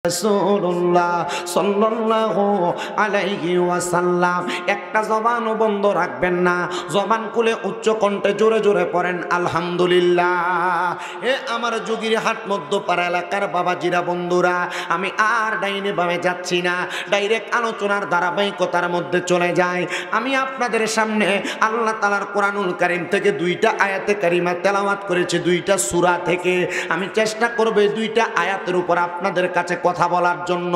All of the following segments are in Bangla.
রাসূলুল্লাহ সাল্লাল্লাহু আলাইহি ওয়াসাল্লাম। একটা জবানও বন্ধ রাখবেন না, জবান খুলে উচ্চ কণ্ঠে জোরে জোরে পড়েন আলহামদুলিল্লাহ। এ আমার যোগীরহাট মধ্যপাড়া এলাকার বাবাজিরা বন্ধুরা, আমি আর ডাইনে বামে যাচ্ছি না, ডাইরেক্ট আলোচনার ধারাবাহিকতার মধ্যে চলে যাই। আমি আপনাদের সামনে আল্লাহ তাআলার কোরআনুল কারীম থেকে দুইটা আয়াতে কারিমা তেলাওয়াত করেছি, দুইটা সূরা থেকে। আমি চেষ্টা করব এই দুইটা আয়াতের উপর আপনাদের কাছে কথা বলার জন্য।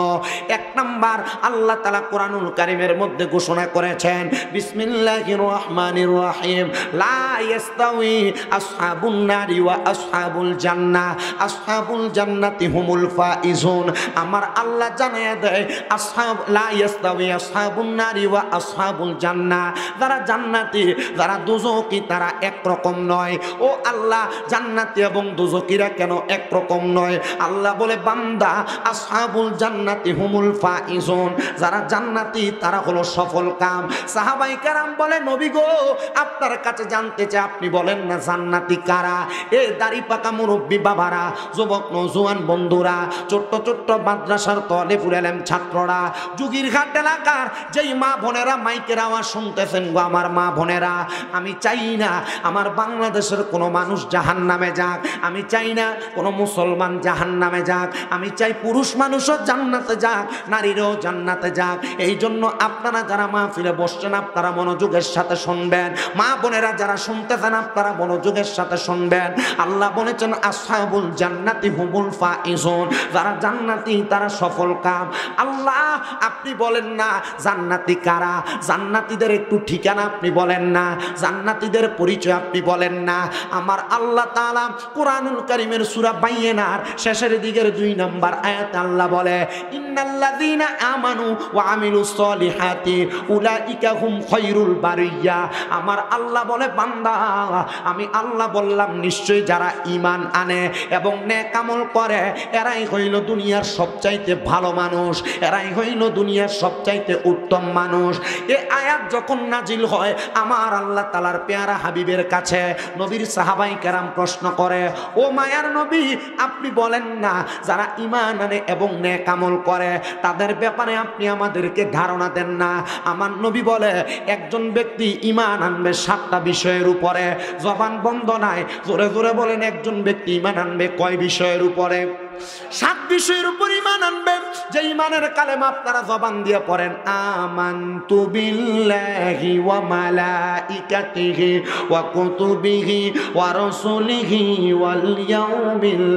এক নাম্বার, আল্লাহ তাআলা কোরআনুল কারীমের মধ্যে ঘোষণা করেছেন বিসমিল্লাহির রহমানির রহিম, লা ইয়াস্তাউই আসহাবুন নারি ওয়া আসহাবুল জান্নাহ, আসহাবুল জান্নাতি হুমুল ফাইজুন। আমার আল্লাহ জানিয়ে দেয় লা ইয়াস্তাউই আসহাবুন নারি ওয়া আসহাবুল জান্নাহ, যারা জান্নাতি যারা দোজখী তারা একরকম নয়। ও আল্লাহ, জান্নাতি এবং দোজখীরা কেন একরকম নয়? আল্লাহ বলে বান্দা আসহাবুল জান্নাতি হুমুল ফাইজুন, যারা জান্নাতি তারা হলো সফল কাম। সাহাবায়ে কেরাম বলে নবী গো, আপনার কাছে জানতে চাই আপনি বলেন না জান্নাতি কারা? এই দাড়ি পাকা মুরব্বী বাবারা, যুবক নওজোয়ান বন্ধুরা, ছোট্ট ছোট্ট মাদ্রাসার তালেবুল ইলম ছাত্ররা, যোগীরহাট এলাকার যেই মা বোনেরা মাইকের আওয়াজ শুনতেছেন গো আমার মা বোনেরা, আমি চাই না আমার বাংলাদেশের কোনো মানুষ জাহান্নামে যাক, আমি চাই না কোনো মুসলমান জাহান্নামে যাক, আমি চাই পুরুষ মানুষও জান্নাতে যাক, নারীরাও জান্নাতে যাক। এই জন্য আপনারা যারা মাহফিলে বসছেন আপনারা মনোযোগের সাথে শুনবেন, মা বোনেরা যারা শুনতেছেন আপনারা মনোযোগের সাথে শুনবেন। আল্লাহ বলেছেন আসহাবুল জান্নাতি হুমুল ফাইজুন, যারা জান্নাতি তারা সফল কাম। আল্লাহ আপনি বলেন না জান্নাতি কারা? জান্নাতীদের একটু ঠিকানা আপনি বলেন না, জান্নাতীদের পরিচয় আপনি বলেন না। আমার আল্লাহ তাআলা কোরআনুল কারীমের সূরা বাইয়িনার শেষের দিকের 2 নম্বর আয়াতে আল্লাহ বলে ইন্নাল্লাযীনা আমানু ওয়া আমিলুস সলিহাতি উলাইকা হুম খায়রুল বারিয়া। আমার আল্লাহ বলে বান্দা, আমি আল্লাহ বললাম নিশ্চয়ই যারা ঈমান আনে এবং নেক আমল করে এরাই হইল দুনিয়ার সবচাইতে ভালো মানুষ, এরাই হইল দুনিয়ার সবচাইতে উত্তম মানুষ। এই আয়াত যখন নাজিল হয় আমার আল্লাহ তাআলার পেয়ারা হাবিবের কাছে নবীর সাহাবায়ে কেরাম প্রশ্ন করে, ও মায়ার নবী আপনি বলেন না যারা ঈমান আনে এবং নেক আমল করে তাদের ব্যাপারে আপনি আমাদেরকে ধারণা দেন না? আমার নবী বলে একজন ব্যক্তি ঈমান আনবে 7টা বিষয়ের উপরে, জবান বন্ধ নাই, জোরে জোরে বলেন একজন ব্যক্তি ঈমান আনবে কয় বিষয়ের উপরে? 7 বিষয়ের উপর ঈমান আনবে। যে ঈমানের কালেমা আপনারা জবান দিয়ে পড়েন আমানতু বিল্লাহি ওয়া মালাইকাতিহি ওয়া কুতুবিহি ওয়া রাসূলিহি ওয়াল ইয়াউমিল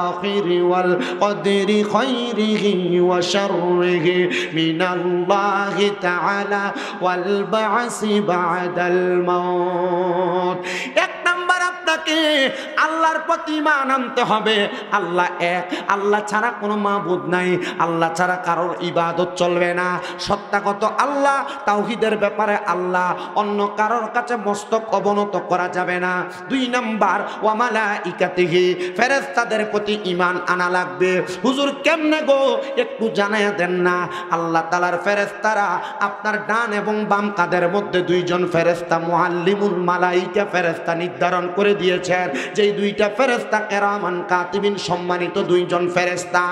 আখির ওয়াল কদরি খাইরিহি ওয়া শাররিহি মিনাল্লাহি তাআলা ওয়াল বা'সি বা'দাল মাউত। এক নাম্বার আপনাকে আল্লাহর প্রতি ঈমান আনতে হবে। আল্লাহ এক, আল্লাহ ছাড়া কোনো মাবুদ নাই, আল্লাহ ছাড়া কারোর ইবাদত চলবে না। সত্যাগত আল্লাহ, তাওহীদের ব্যাপারে আল্লাহ, অন্য কারোর কাছে মস্তক অবনত করা যাবে না। 2 নাম্বার ওয়া মালাইকাতিহি, ফেরেশতাদের প্রতি ঈমান আনা লাগবে। হুজুর কেমনে গো একটু জানায়া দেন না? আল্লাহ তাআলার ফেরেশতারা আপনার ডান এবং বাম কাঁধের মধ্যে 2 জন ফেরেশতা মুআল্লিমুল মালাইকা ফেরেশতা নির্ধারণ করে দিয়েছেন, যেই 2টা ফেরেশতা কিরামান কাতিবিন সম্মানিত 2 জন ফেরেশতা।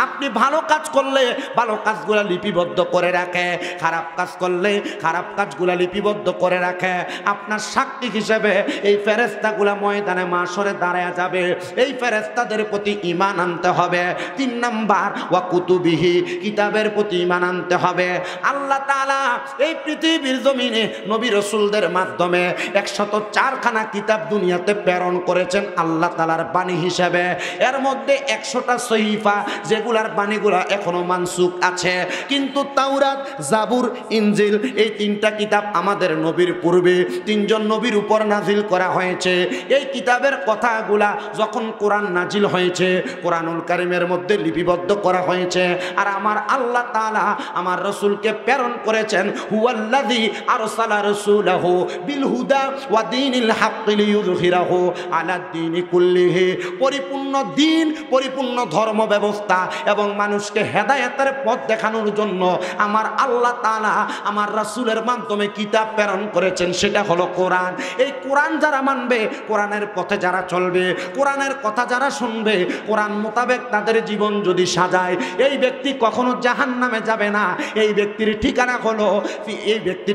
আপনি ভালো কাজ করলে ভালো কাজগুলো লিপিবদ্ধ করে রাখে, খারাপ কাজ করলে খারাপ কাজগুলো লিপিবদ্ধ করে রাখে। আপনার সাক্ষী হিসেবে এই ফেরেশতাগুলো ময়দানে মাশরে দাঁড়ায়া যাবে। এই ফেরেশতাদের প্রতি ঈমান আনতে হবে। 3 নাম্বার ওয়া কুতুবিহি, কিতাবের প্রতি ঈমান আনতে হবে। আল্লাহ তাআলা এই পৃথিবীর জমিনে নবী রাসূলদের মাধ্যমে 104খানা কিতাব দুনিয়াতে প্রেরণ করেছেন আল্লাহ তাআলার বাণী হিসেবে। এর মধ্যে 100টা সহিফা যেগুলার বাণীগুলা এখনো মানসুখ আছে, কিন্তু তাওরাত, জাবুর, ইনজিল এই 3টা কিতাব আমাদের নবীর পূর্বে 3 জন নবীর উপর নাজিল করা হয়েছে। এই কিতাবের কথাগুলা যখন কোরআন নাজিল হয়েছে কোরআনুল কারীমের মধ্যে লিপিবদ্ধ করা হয়েছে। আর আমার আল্লাহ তাআলা আমার রাসূলকে প্রেরণ করেছেন হুয়াল্লাযী আরসালা রাসূলাহু বিল হুদা ওয়া দীনিল হাক্কি লিইয়ুযহিরাহু লিইউযহিরাহু আলাদ-দীনি কুল্লিহি, পরিপূর্ণ দ্বীন, পরিপূর্ণ ধর্ম ব্যবস্থা এবং মানুষকে হেদায়েতের পথ দেখানোর জন্য আমার আল্লাহ তাআলা আমার রাসূলের মাধ্যমে কিতাব প্রেরণ করেছেন, সেটা হলো কোরআন। এই কোরআন যারা মানবে, কোরআনের পথে যারা চলবে, কোরআনের কথা যারা শুনবে, কোরআন মোতাবেক তাদের জীবন যদি সাজায়, এই ব্যক্তি কখনো জাহান্নামে যাবে না। এই ব্যক্তির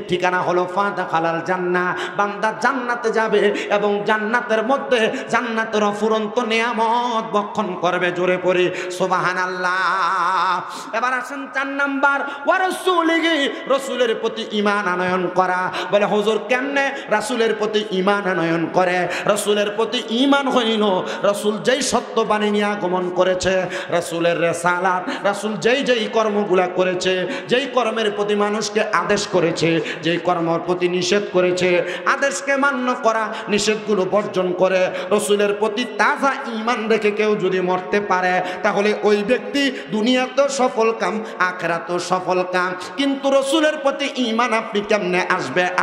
ঠিকানা হলো ফাদাখালাল জান্নাহ, বান্দা জান্নাতে যাবে এবং জান্নাতের মধ্যে জান্নাতের অফুরন্ত নিয়ামত ভক্ষণ করবে। জোরে পড়ি সুবহানাল্লাহ। এবার আসেন 4 নাম্বার, ওয়া রাসূলিহি, রাসূলের প্রতি ঈমান আনয়ন করা। বলে হুজুর কেমনে রাসূলের প্রতি ঈমান আনয়ন করে? রাসূলের প্রতি ঈমান হইল রাসূল যেই সত্যবাণী নিয়ে আগমন করেছে, রাসূলের রিসালাত, রাসূল যেই কর্মগুলা করেছে, যেই কর্মের প্রতি মানুষকে আদেশ করেছে, যেই কর্মের প্রতি নিষেধ করেছে, আদেশকে মান্য করা, নিষেধগুলো বর্জন করে রাসূলের প্রতি তাজা ঈমান রেখে কেউ যদি মরতে পারে, তাহলে ওই ব্যক্তি দুনিয়াতেও সফল কাম, আখিরাতেও সফল কাম। কিন্তু রাসূলের প্রতি ঈমান আপনি কেমনে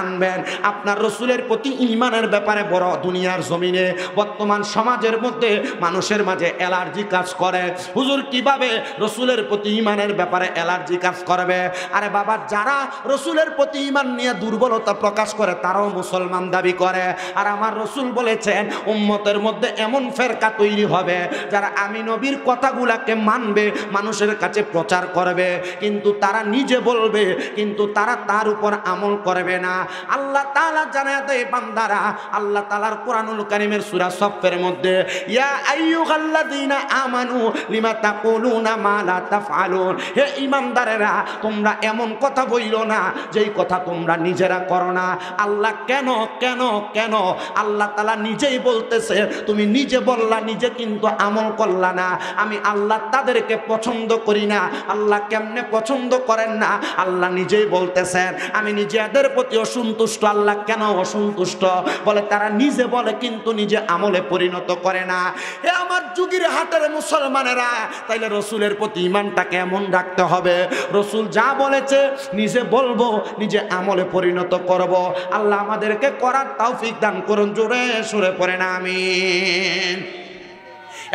আনবেন? আপনার রাসূলের প্রতি ঈমানের ব্যাপারে বড় দুনিয়ার জমিনে বর্তমান সমাজের মধ্যে মানুষের মাঝে অ্যালার্জি কাজ করে। হুজুর কিভাবে রাসূলের প্রতি ঈমানের ব্যাপারে অ্যালার্জি কাজ করবে? আরে বাবা, যারা রাসূলের প্রতি ঈমান নিয়ে দুর্বলতা প্রকাশ করে তারাও মুসলমান দাবি করে। আর আমার রাসূল বলেছেন উম্মতের মধ্যে এমন ফেরকা তৈরি হবে যারা আমি নবীর কথাগুলাকে মানবে, মানুষের কাছে প্রচার করবে, কিন্তু তারা নিজে বলবে, কিন্তু তারা তার উপর আমল করবে না। আল্লাহ তাআলা জানায় দেয় বান্দারা, আল্লাহ তাআলার কোরআনুল কারীমের সূরা সফের মধ্যে, ইয়া আইয়ুহাল্লাযীনা আমানু লিমা তাকুলুনা মা লা তাফআলুন, হে ঈমানদারেরা তোমরা এমন কথা বইলো না যেই কথা তোমরা নিজেরা করো না। আল্লাহ কেন কেন কেন? আল্লাহ তাআলা নিজেই বলতেছে, তুমি নিজে বললা, নিজে কিন্তু আমল করলা না। আমি আল্লাহ তাদেরকে পছন্দ করি না। আল্লাহ কেমনে পছন্দ করেন না? আল্লাহ নিজেই বলতেছেন, আমি নিজেদের প্রতি অসন্তুষ্ট। আল্লাহ কেন অসন্তুষ্ট? বলে তারা নিজে বলে কিন্তু নিজে আমলে পরিণত করে না। হে আমার যুগের হাটের মুসলমানেরা, তাইলে রাসূলের প্রতি ঈমানটা কেমন রাখতে হবে? রাসূল যা বলেছে নিজে বলবো, নিজে আমলে পরিণত করব। আল্লাহ আমাদেরকে করার তৌফিক দান করুন। জোরে সুরে পড়েন আমিন।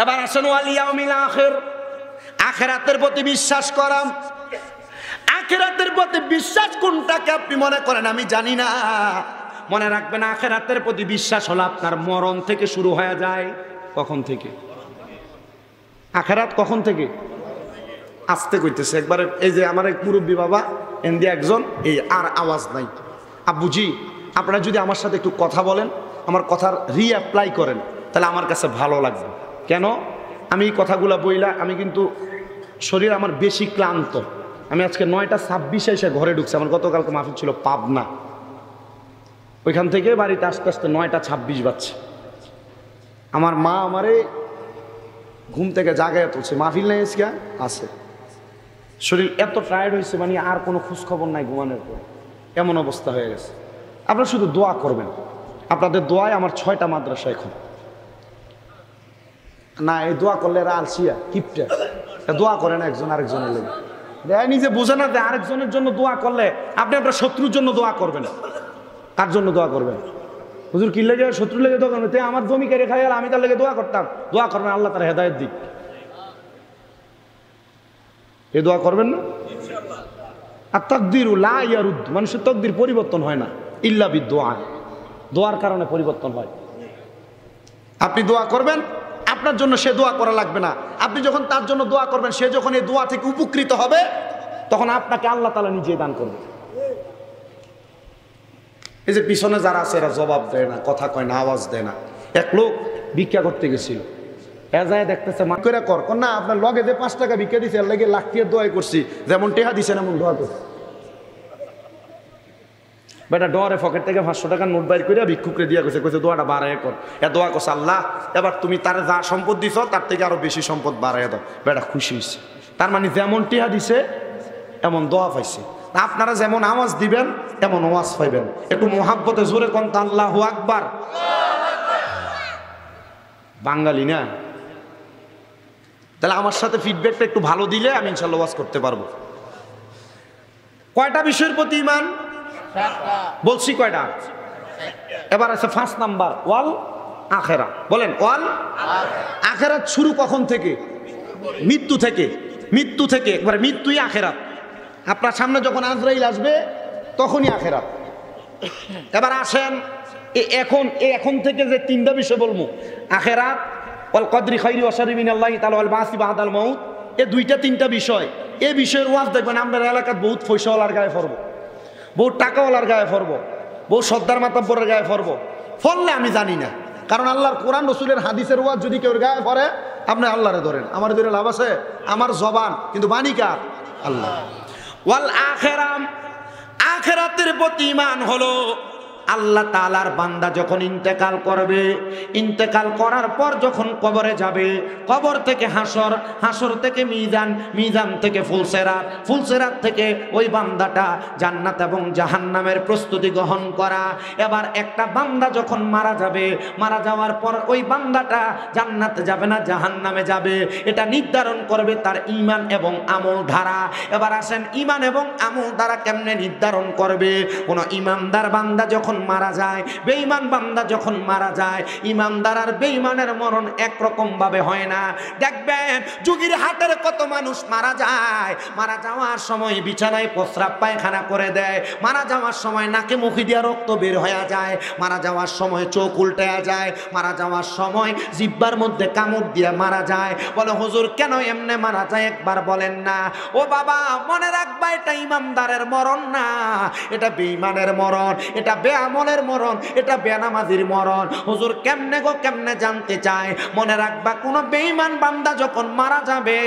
এবার আসেন ওয়াল ইয়াউমিল আখির, আখিরাতের প্রতি বিশ্বাস করা। আখিরাতের প্রতি বিশ্বাস কোনটাকে আপনি মনে করেন আমি জানি না। মনে রাখবেন, আখিরাতের প্রতি বিশ্বাস হলো আপনার মরণ থেকে শুরু হয়ে যায়। কখন থেকে? আখিরাত কখন থেকে? আস্তে কইতেছে একবারে। এই যে আমার এক মুরব্বী বাবা এন্দি একজন, এই আর আওয়াজ নাই। আব্বুজি আপনারা যদি আমার সাথে একটু কথা বলেন, আমার কথার রিঅ্যাপ্লাই করেন, তাহলে আমার কাছে ভালো লাগবে। কেন? আমি এই কথাগুলো বইলা, আমি কিন্তু শরীর আমার বেশি ক্লান্ত। আমি আজকে 9:26 এসে ঘরে ঢুকছি। আমার গতকালকে মাহফিল ছিল পাবনা, ওইখান থেকে বাড়িতে আস্তে আস্তে 9:26 বাজছে। আমার মা আমারে ঘুম থেকে জাগায় তুলছে, মাহফিল নেই আজকে আছে। শরীর এত টায়ার্ড হয়েছে, মানে আর কোনো খোঁজখবর নাই ঘুমানোর পর, এমন অবস্থা হয়ে গেছে। আপনারা শুধু দোয়া করবেন, আপনাদের দোয়ায় আমার 6টা মাদ্রাসা এখন না। এই দোয়া করলে এরা আলসিয়া কিপটা, দোয়া করে না একজন আরেকজনের লেগে। নিজে বোঝে না যে আরেকজনের জন্য দোয়া করলে আপনি আপনার শত্রুর জন্য দোয়া করবেন। কার জন্য দোয়া করবেন? হুজুর কি লেগে? শত্রু লেগে দোয়া করবেন? তাই আমার জমি কেড়ে খাই, আমি তার লেগে দোয়া করতাম। দোয়া করবেন আল্লাহ তার হেদায়েত দিক। এ দোয়া করবেন না? আর তাকদিরু লা ইয়ারুদ, মানুষের তকদির পরিবর্তন হয় না ইল্লা বিদুআ। দোয়ার কারণে পরিবর্তন হয়। আপনি দোয়া করবেন, আপনার জন্য সে দোয়া করা লাগবে না। আপনি যখন তার জন্য দোয়া করবেন, সে যখন এই দোয়া থেকে উপকৃত হবে, তখন আপনাকে আল্লাহ তাআলা নিজেই দান করবে। এই যে পিছনে যারা আছে এরা জবাব দেয় না, কথা কয় না, আওয়াজ দেয় না। এক লোক ভিক্ষা করতে গেছিল, এজায় দেখতেছে মা করে কর না, আপনার লগে যে 5 টাকা ভিক্ষা দিছে এর লাগে লাখ টাকা দোয়া করছি, যেমন টেহা দিছেন এমন দোয়া করছি। বেটা ডরে পকেট থেকে 500 টাকার নোট বাইর করে ভিক্ষুকরে দিয়া কইছে, দোয়াটা বাড়ায় কর। এ দোয়া করছে, আল্লাহ এবার তুমি তারে যা সম্পদ দিছ তার থেকে আরো বেশি সম্পদ বাড়ায় দাও। বেটা খুশি হয়েছে। তার মানে যেমন টেহা দিছে এমন দোয়া পাইছে। আপনারা যেমন আওয়াজ দিবেন তেমন ওয়াজ পাইবেন। একটু মোহাব্বতে জোরে কোন আল্লাহু আকবার। বাঙালি না, তাহলে আমার সাথে ফিডব্যাকটা একটু ভালো দিলে আমি ইনশাআল্লাহ ওয়াজ করতে পারবো। কয়টা বিষয়ের প্রতি ঈমান বলছি? কয়টা? এবার আছে 5 নাম্বার, ওয়াল আখেরাত। বলেন ওয়াল আখেরাত শুরু কখন থেকে? মৃত্যু থেকে। মৃত্যু থেকে একবারে মৃত্যুই আখেরাত। আপনার সামনে যখন আজরাইল আসবে তখনই আখেরাত। এবার আসেন এখন থেকে যে তিনটা বিষয় বলবো, আখেরাত, ওয়াল কদরি খাইরি ওয়া শাররি মিনাল্লাহি তাআলা ওয়াল বাসি বাদাল মাউত, এই দুইটা তিনটা বিষয়। এই বিষয়ের ওয়াজ দেখবেন আপনার এলাকার বহুত পয়সাওয়ালার গায়ে পড়বো, বহুত টাকাওয়ালার গায়ে পড়বো, বহু সর্দার মাতাব্বরের গায়ে পড়বো। ফললে আমি জানি না, কারণ আল্লাহর কোরআন রসুলের হাদিসের ওয়াজ যদি কেউ গায়ে পড়ে আপনি আল্লাহরে ধরেন, আমার ধরে লাভ আছে? আমার জবান কিন্তু বাণী কার? আল্লাহ। ওয়াল আখিরাম, আখিরাতের প্রতি ঈমান হলো আল্লাহ তাআলার বান্দা যখন ইন্তেকাল করবে, ইন্তেকাল করার পর যখন কবরে যাবে, কবর থেকে হাসর, হাসর থেকে মিজান, মিজান থেকে ফুলসেরাত, ফুলসেরাত থেকে ওই বান্দাটা জান্নাত এবং জাহান্নামের প্রস্তুতি গ্রহণ করা। এবার একটা বান্দা যখন মারা যাবে, মারা যাওয়ার পর ওই বান্দাটা জান্নাতে যাবে না জাহান্নামে যাবে, এটা নির্ধারণ করবে তার ঈমান এবং আমল ধারা। এবার আসেন, ঈমান এবং আমল ধারা কেমনে নির্ধারণ করবে? কোন ঈমানদার বান্দা যখন মারা যায়, বেঈমান বান্দা যখন মারা যায়, ঈমানদার আর বেঈমানের মরণ একরকম ভাবে হয় না। দেখবেন যুগের হাটের কত মানুষ মারা যায়, মারা যাওয়ার সময় বিছানায় প্রস্রাব পায়খানা করে দেয়, মারা যাওয়ার সময় নাকে মুখে দিয়ে রক্ত বের হয়ে যায়, মারা যাওয়ার সময় চোখ উল্টে যায়, মারা যাওয়ার সময় জিহ্বার মধ্যে কামড় দিয়ে মারা যায়। বলে হুজুর কেন এমনে মারা যায় একবার বলেন না। ও বাবা মনে রাখবা, এটা ঈমানদারের মরণ না, এটা বেঈমানের মরণ, এটা বেআমলের মরণ, এটা বেনামাজির মরণ। হুজুর কেমনে গো কেমনে জানতে চায়? মনে রাখবা, কোন বেঈমান বান্দা যখন মারা যাবে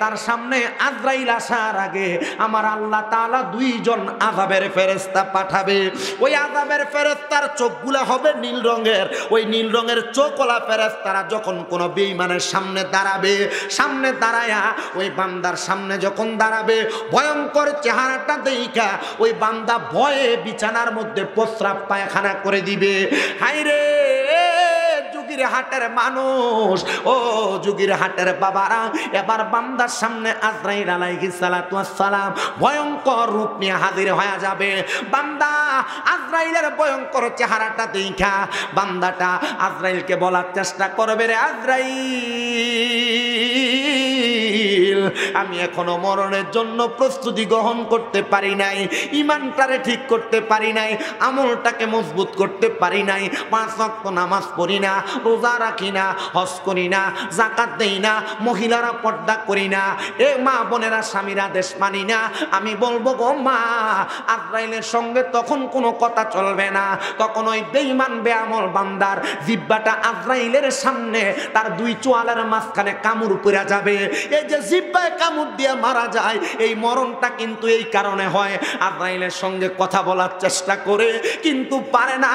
তার সামনে আজরাইল আসার আগে আমার আল্লাহ তাআলা দুইজন আযাবের ফেরেশতা পাঠাবে। ওই আযাবের ফেরেশতার চোখগুলা হবে নীল রঙের, ওই নীল রঙের চোখওয়ালা ফেরেশতারা যখন কোন বেঈমানের সামনে দাঁড়াবে, সামনে দাঁড়ায়া ওই বান্দার সামনে যখন দাঁড়াবে, ভয়ঙ্কর চেহারাটা দেইখা ওই বান্দা ভয়ে বিছানার মধ্যে প্রস্রাব পায়খানা করে দিবে। হায়রে যুগের হাটের মানুষ, ও যুগের হাটের বাবারা, এবার বান্দার সামনে আজরাইল আলাইহিস সালাতু ওয়াস সালাম ভয়ঙ্কর রূপ নিয়ে হাজির হয়ে যাবে। বান্দা আজরাইলের ভয়ঙ্কর চেহারাটা দেখা বান্দাটা আজরাইলকে বলার চেষ্টা করবে, রে আজরাইল আমি এখনো মরণের জন্য প্রস্তুতি গ্রহণ করতে পারি নাই, ঈমানটারে ঠিক করতে পারি নাই, আমলটাকে মজবুত করতে পারি নাই, 5 ওয়াক্ত নামাজ পড়ি না, রোজা রাখি না, হজ করি না, যাকাত দেই না, মহিলারা পর্দা করি না, এ মা বোনেরা স্বামীর আদেশ মানি না। আমি বলবো গো মা, আজরাইলের সঙ্গে তখন কোনো কথা চলবে না। তখন ওই বেঈমান বেআমল বান্দার জিহ্বাটা আজরাইলের সামনে তার দুই চোয়ালের মাঝখানে কামড় পড়ে যাবে। এই যে জিহ্বায় কামড় দিয়ে মারা যায়, এই মরণটা কিন্তু এই কারণে হয়, আজরাইলের সঙ্গে কথা বলার চেষ্টা করে কিন্তু পারে না।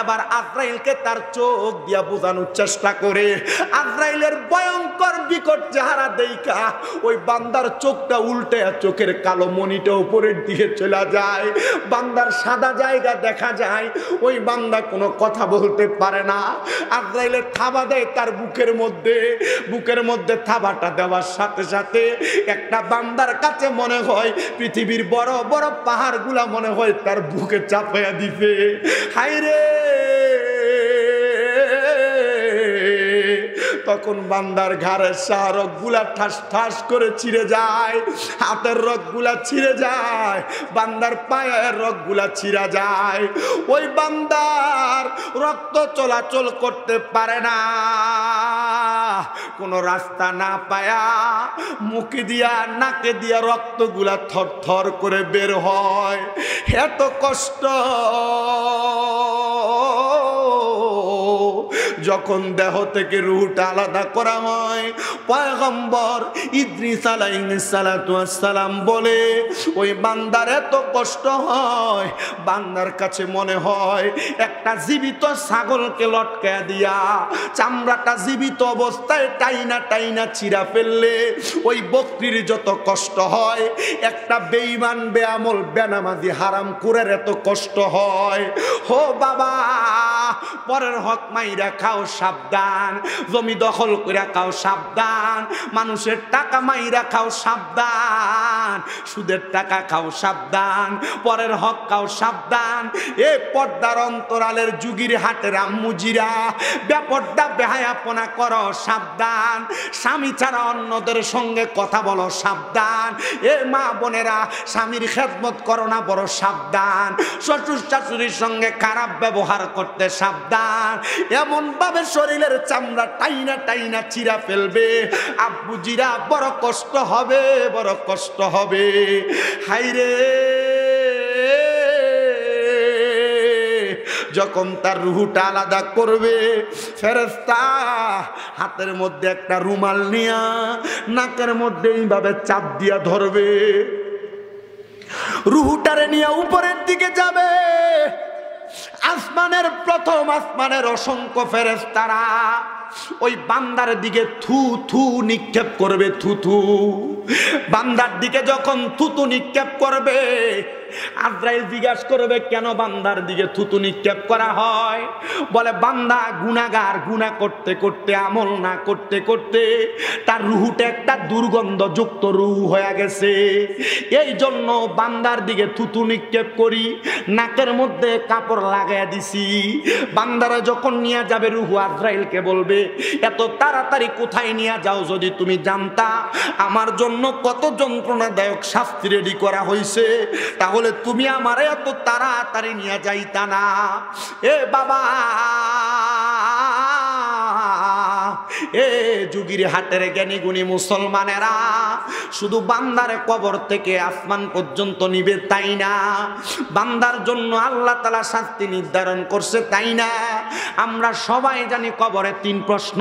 এবার আজরাইলকে তার চোখ দিয়া বোঝানোর চেষ্টা করে, আজরাইলের ভয়ঙ্কর বিকট চেহারা দেইখা ওই বান্দার চোখটা উল্টে, চোখের কালো মনিটা উপরের দিকে চলে যায়, বান্দার সাদা জায়গা দেখা যায়, ওই বান্দা কোনো কথা বলতে পারে না। আজরাইলের থাবা দেয় তার বুকের মধ্যে, বুকের মধ্যে থাবাটা দেওয়ার সাথে সাথে একটা বান্দার কাছে মনে হয় পৃথিবীর বড় বড় পাহাড়গুলা মনে হয় তার বুকে চাপাইয়া দিবে। হায়রে তখন বান্দার ঘাড়ের রগ গুলা ঠাস ঠাস করে ছিঁড়ে যায়, হাতের রগ গুলা ছিঁড়ে যায়, বান্দার পায়ের রগ গুলা ছিঁড়া যায়। ওই বান্দার রক্ত চলাচল করতে পারে না, কোনো রাস্তা না পায়া মুখে দিয়া নাকে দিয়া রক্তগুলা থর থর করে বের হয়। এত কষ্ট যখন দেহ থেকে রূহটা আলাদা করা হয়, পয়গম্বর ইদ্রিস আলাইহিস সালাতু ওয়াস সালাম বলে ওই বান্দার এত কষ্ট হয়, বান্দার কাছে মনে হয় একটা জীবিত ছাগলকে লটকায়া দিয়া চামড়াটা জীবিত অবস্থায় টাইনা টাইনা ছিঁড়া ফেললে ওই বকরির যত কষ্ট হয়, একটা বেঈমান বেআমল বেনামাজি হারামখোরের এত কষ্ট হয়। হো বাবা, পরের হক মাইরা খাও খাও সাবধান, জমি দখল কইরা খাও সাবধান, মানুষের টাকা মাইরা খাও সাবধান, সুদের টাকা খাও সাবধান, পরের হক খাও সাবধান। এ পর্দার অন্তরালের যুগির হাটের আম্মুজিরা, ব্যাপারটা বেহায়াপনা করো সাবধান, স্বামী ছাড়া অন্যদের সঙ্গে কথা বলো সাবধান। এ মা বোনেরা, স্বামীর খেদমত করো না, বড় সাবধান। শ্বশুর শাশুড়ির সঙ্গে খারাপ ব্যবহার করতে সাবধান, এমন ভাবে শরীরের চামড়া টাইনা টাইনা চিরা ফেলবে, আব্বুজিরা বড় কষ্ট হবে, বড় কষ্ট হবে। হাইরে যখন তার রুহটা আলাদা করবে, ফেরেশতা হাতের মধ্যে একটা রুমাল নিয়া নাকের মধ্যে এইভাবে চাপ দিয়া ধরবে, রুহটারে নিয়ে উপরের দিকে যাবে। আসমানের প্রথম আসমানের অসংখ্য ফেরেশতারা ওই বান্দার দিকে থু থু নিক্ষেপ করবে, থু থু। বান্দার দিকে যখন থুতু নিক্ষেপ করবে, আজরাইল জিজ্ঞাসা করবে কেন বান্দার দিকে থুতু নিক্ষেপ করা হয়? বলে বান্দা গুনাহগার, গুনাহ করতে করতে, আমল না করতে করতে তার রুহুটা একটা দুর্গন্ধযুক্ত রুহ হয়ে গেছে, এই জন্য বান্দার দিকে থুতু নিক্ষেপ করি, নাকের মধ্যে কাপড় লাগাইয়া দিছি। বান্দারা যখন নিয়ে যাবে, রুহু আজরাইলকে বলবে এত তাড়াতাড়ি কোথায় নিয়ে যাও? যদি তুমি জানতা আমার জন্য কত যন্ত্রণাদায়ক শাস্তি রেডি করা হয়েছে, তাহলে তুমি আমারে এত তাড়াতাড়ি নিয়ে যাইতা না। এ বাবা, এ যুগির হাটের জ্ঞানী গুণী মুসলমানেরা, শুধু বান্দারে কবর থেকে আসমান পর্যন্ত নিবে তাই না, বান্দার জন্য আল্লাহ তাআলা শাস্তি নির্ধারণ করছে তাই না। আমরা সবাই জানি কবরে 3 প্রশ্ন,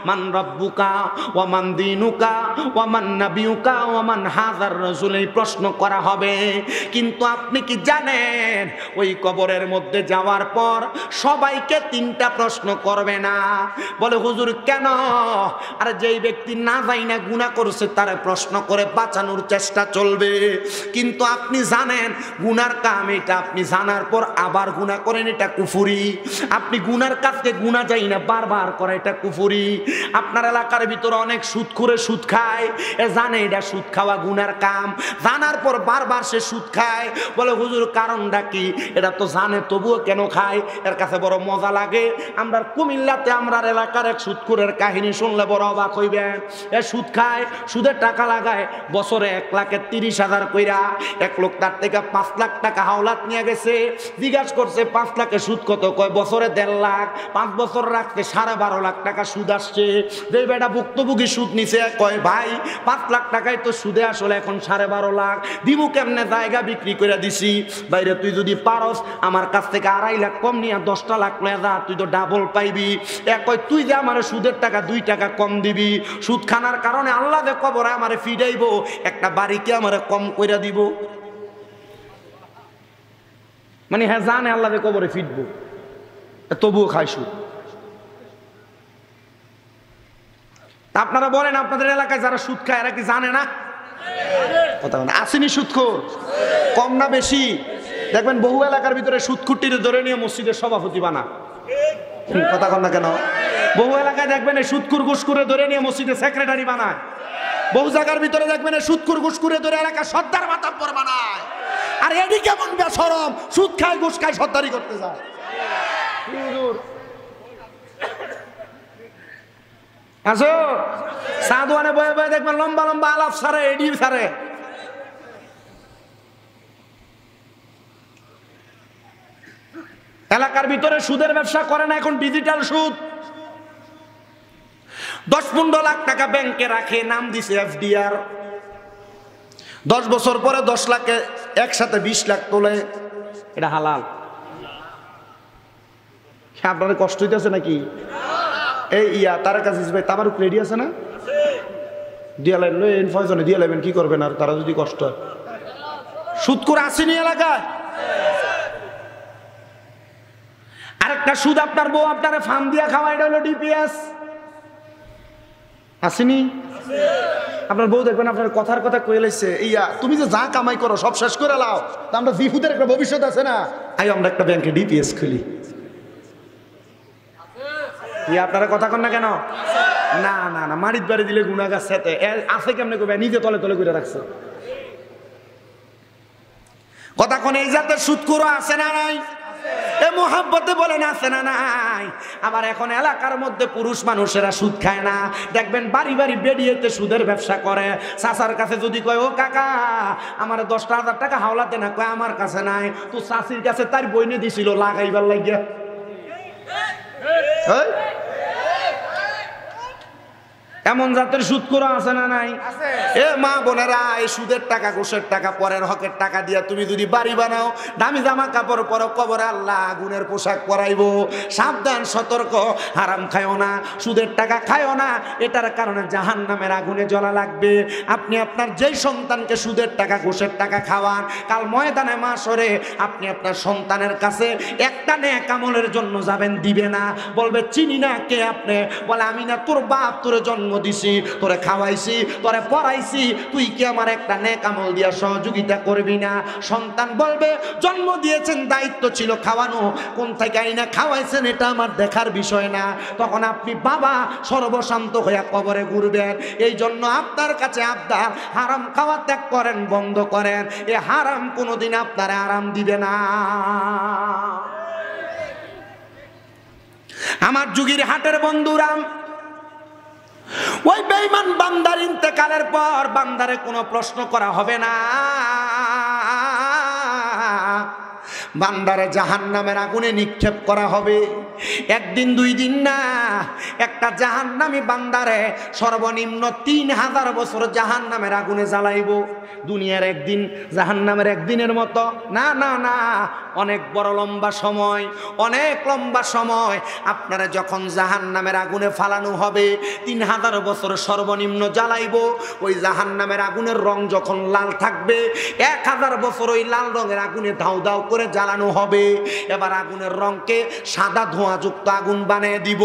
মান রব্বুকা ওয়া মান দীনুকা ওয়া মান নাবিয়ুকা ওয়া মান হাযার রাসূল, এই প্রশ্ন করা হবে। কিন্তু আপনি কি জানেন ওই কবরের মধ্যে যাওয়ার পর সবাইকে 3টা প্রশ্ন করবে না? বলে হুজুর কেন? আর যেই ব্যক্তি না যাই না গুনাহ করছে তারে প্রশ্ন করে বাঁচানোর চেষ্টা চলবে। কিন্তু আপনি জানেন গুনার কাম এটা, আপনি জানার পর আবার গুনাহ করেন, এটা কুফরি। আপনি গুনার কাজকে গুনাহ যাই না বারবার করে, এটা কুফরি। আপনার এলাকার ভিতরে অনেক সুদখোরে সুদ খায়, এ জানে এটা সুদ খাওয়া গুনার কাম, জানার পর বারবার সে সুদ খায়। বলে হুজুর কারণটা কি? এটা তো জানে তবুও কেন খায়? এর কাছে বড় মজা লাগে। আমরা কুমিল্লাতে আমরা এলাকার এক সুদখোরের কাহিনী শুনলে বড় অবাক হইবেন। এ সুদ খায়, সুদের টাকা লাগায়, বছরে 1,30,000 কইরা। এক লোক তার থেকে 5 লাখ টাকা হাওলাত নিয়ে গেছে, জিজ্ঞাসা করছে 5 লাখের সুদ কত? কয় বছরে 1.5 লাখ। 5 বছর রাখতে 12.5 লাখ টাকা সুদ আসছে। যে বেটা ভুক্তভোগী সুদ নিছে কয় ভাই 5 লাখ টাকাই তো সুদে আসলে এখন 12.5 লাখ দিবু কেমনে? জায়গা বিক্রি করে দিছি। বাইরে তুই যদি পারস আমার কাছ থেকে 2.5 লাখ কম নিয়ে 10টা লাখ লয়ে যা, তুই তো ডাবল পাইবি। কয় তুই যে আমার সুদের টাকা 2 টাকা কম দিবি, সুদ খানার কারণে আল্লাহ যে কবরে আমারে ফিডাইব, একটা বাড়িকে আমারে কম কইরা দিব। মানে হ্যাঁ জানে আল্লাহ যে কবরে ফিটবো, তবুও খায় সুদ। আপনারা বলেন আপনাদের এলাকায় যারা সুদ খায় এরা কি জানে না? কথা বলেন, আসেনি সুদখোর? কম না বেশি? দেখবেন বহু এলাকার ভিতরে সুদখুটির ধরে নিয়ে মসজিদের সভাপতি বানা। কথা কন না কেন? বহু এলাকায় দেখবেন এই সুদখুর ঘুষখুরে ধরে নিয়ে মসজিদের সেক্রেটারি বানায়। বহু জায়গার ভিতরে দেখবেন এই সুদখুর ঘুষখুরে ধরে এলাকার সর্দার মাতাব্বর বানায়। আর এডি কেমন বেশরম, সুদ খায় ঘুষ খায় সর্দারি করতে যায়। আসো সাধুয়ানে বয়ে বয়ে দেখবেন লম্বা লম্বা আলাপ সারে, এডি সারে। এলাকার ভিতরে সুদের ব্যবসা করে না, এখন ডিজিটাল সুদ। 10-15 লাখ টাকা ব্যাংকে রাখে, নাম দিছে এফডিআর। 10 বছর পরে 10 লাখে একসাথে 20 লাখ তোলে। এটা হালাল? আপনাদের কষ্ট হইতেছে নাকি? এই তার কাছে ভাই তাবারুক রেডি আছে না? দিয়া লাইন ফয়জনে দিয়া লাইবেন, কি করবেন আর তারা যদি কষ্ট হয়? সুদ করে আসেনি এলাকায়? আরেকটা সুদ আপনার বউ আপনারা ফার্ম দিয়া খাওয়া, এটা হলো ডিপিএস। আসেনি? আপনার বউ দেখবেন আপনার কথার কথা কয়ে লাইছে, তুমি যে যা কামাই করো সব শেষ করে লাও, তা আমরা জিহুদের একটা ভবিষ্যৎ আছে না, আমরা একটা ব্যাংকে ডিপিএস খুলি। আপনারা কথা কন না কেন? না না না, মারিত বাড়ি দিলে গুনাগার সাথে আছে কেমনে কবে, নিজে তলে তলে করে রাখছে। কথা কোন এই জাতের সুদখোর আছে না নাই? এ মোহাব্বতে বলেন আছে না নাই? আবার এখন এলাকার মধ্যে পুরুষ মানুষেরা সুদ খায় না, দেখবেন বাড়ি বাড়ি বেরিয়েতে সুদের ব্যবসা করে। চাচার কাছে যদি কয় ও কাকা আমার 10,000 টাকা হাওলাতে না, কয় আমার কাছে নাই, তো চাচির কাছে তার বইনে দিছিল লাগাইবার লাগিয়া। এমন জাতের সুদখোর আছে না নাই? এ মা বোনেরা, এই সুদের টাকা ঘুষের টাকা পরের হকের টাকা দিয়া তুমি যদি বাড়ি বানাও, দামি জামা কাপড় পরো, কবরে আল্লাহ আগুনের পোশাক পরাইবো। সাবধান, সতর্ক, হারাম খায়ও না, সুদের টাকা খায়ও না, এটার কারণে জাহান্নামের আগুনে জ্বলা লাগবে। আপনি আপনার যেই সন্তানকে সুদের টাকা ঘুষের টাকা খাওয়ান, কাল ময়দানে মাশরে আপনি আপনার সন্তানের কাছে একটা নেক আমলের জন্য যাবেন, দিবে না, বলবে চিনি না কে আপনি, বলে আমি না তোর বাপ, তোর জন্ম দিছি, তোরে খাওয়াইছি, তোরে পড়াইছি, তুই কি আমার একটা নেক আমল দিয়া সহযোগিতা করবি না? সন্তান বলবে জন্ম দিয়েছেন, দায়িত্ব ছিল খাওয়ানো, কোন থেকে আইনা খাওয়াইছেন এটা আমার দেখার বিষয় না। তখন আপনি বাবা সর্বশান্ত হইয়া কবরে ঘুরবেন। এই জন্য আপনার কাছে আবদার, হারাম খাওয়া ত্যাগ করেন, বন্ধ করেন। এ হারাম কোনোদিন আপনারে আরাম দিবে না। আমার যুগের হাটের বন্ধুরা, ওই বেঈমান বান্দার ইন্তেকালের পর বান্দারে কোনো প্রশ্ন করা হবে না, বান্দারে জাহান্নামের আগুনে নিক্ষেপ করা হবে। একদিন দুই দিন না, একটা জাহান্নামী বান্দারে সর্বনিম্ন 3000 বছর জাহান্নামের আগুনে জ্বালাইব। দুনিয়ার একদিন জাহান্নামের একদিনের মতো না, না না, অনেক বড় লম্বা সময়, অনেক লম্বা সময়। আপনারা যখন জাহান্নামের আগুনে ফালানো হবে, 3000 বছর সর্বনিম্ন জ্বালাইব। ওই জাহান্নামের আগুনের রং যখন লাল থাকবে, 1000 বছর ওই লাল রঙের আগুনে দাউ দাউ করে জ্বালানো হবে। এবার আগুনের রংকে সাদা ধোঁয়াযুক্ত আগুন বানিয়ে দিব।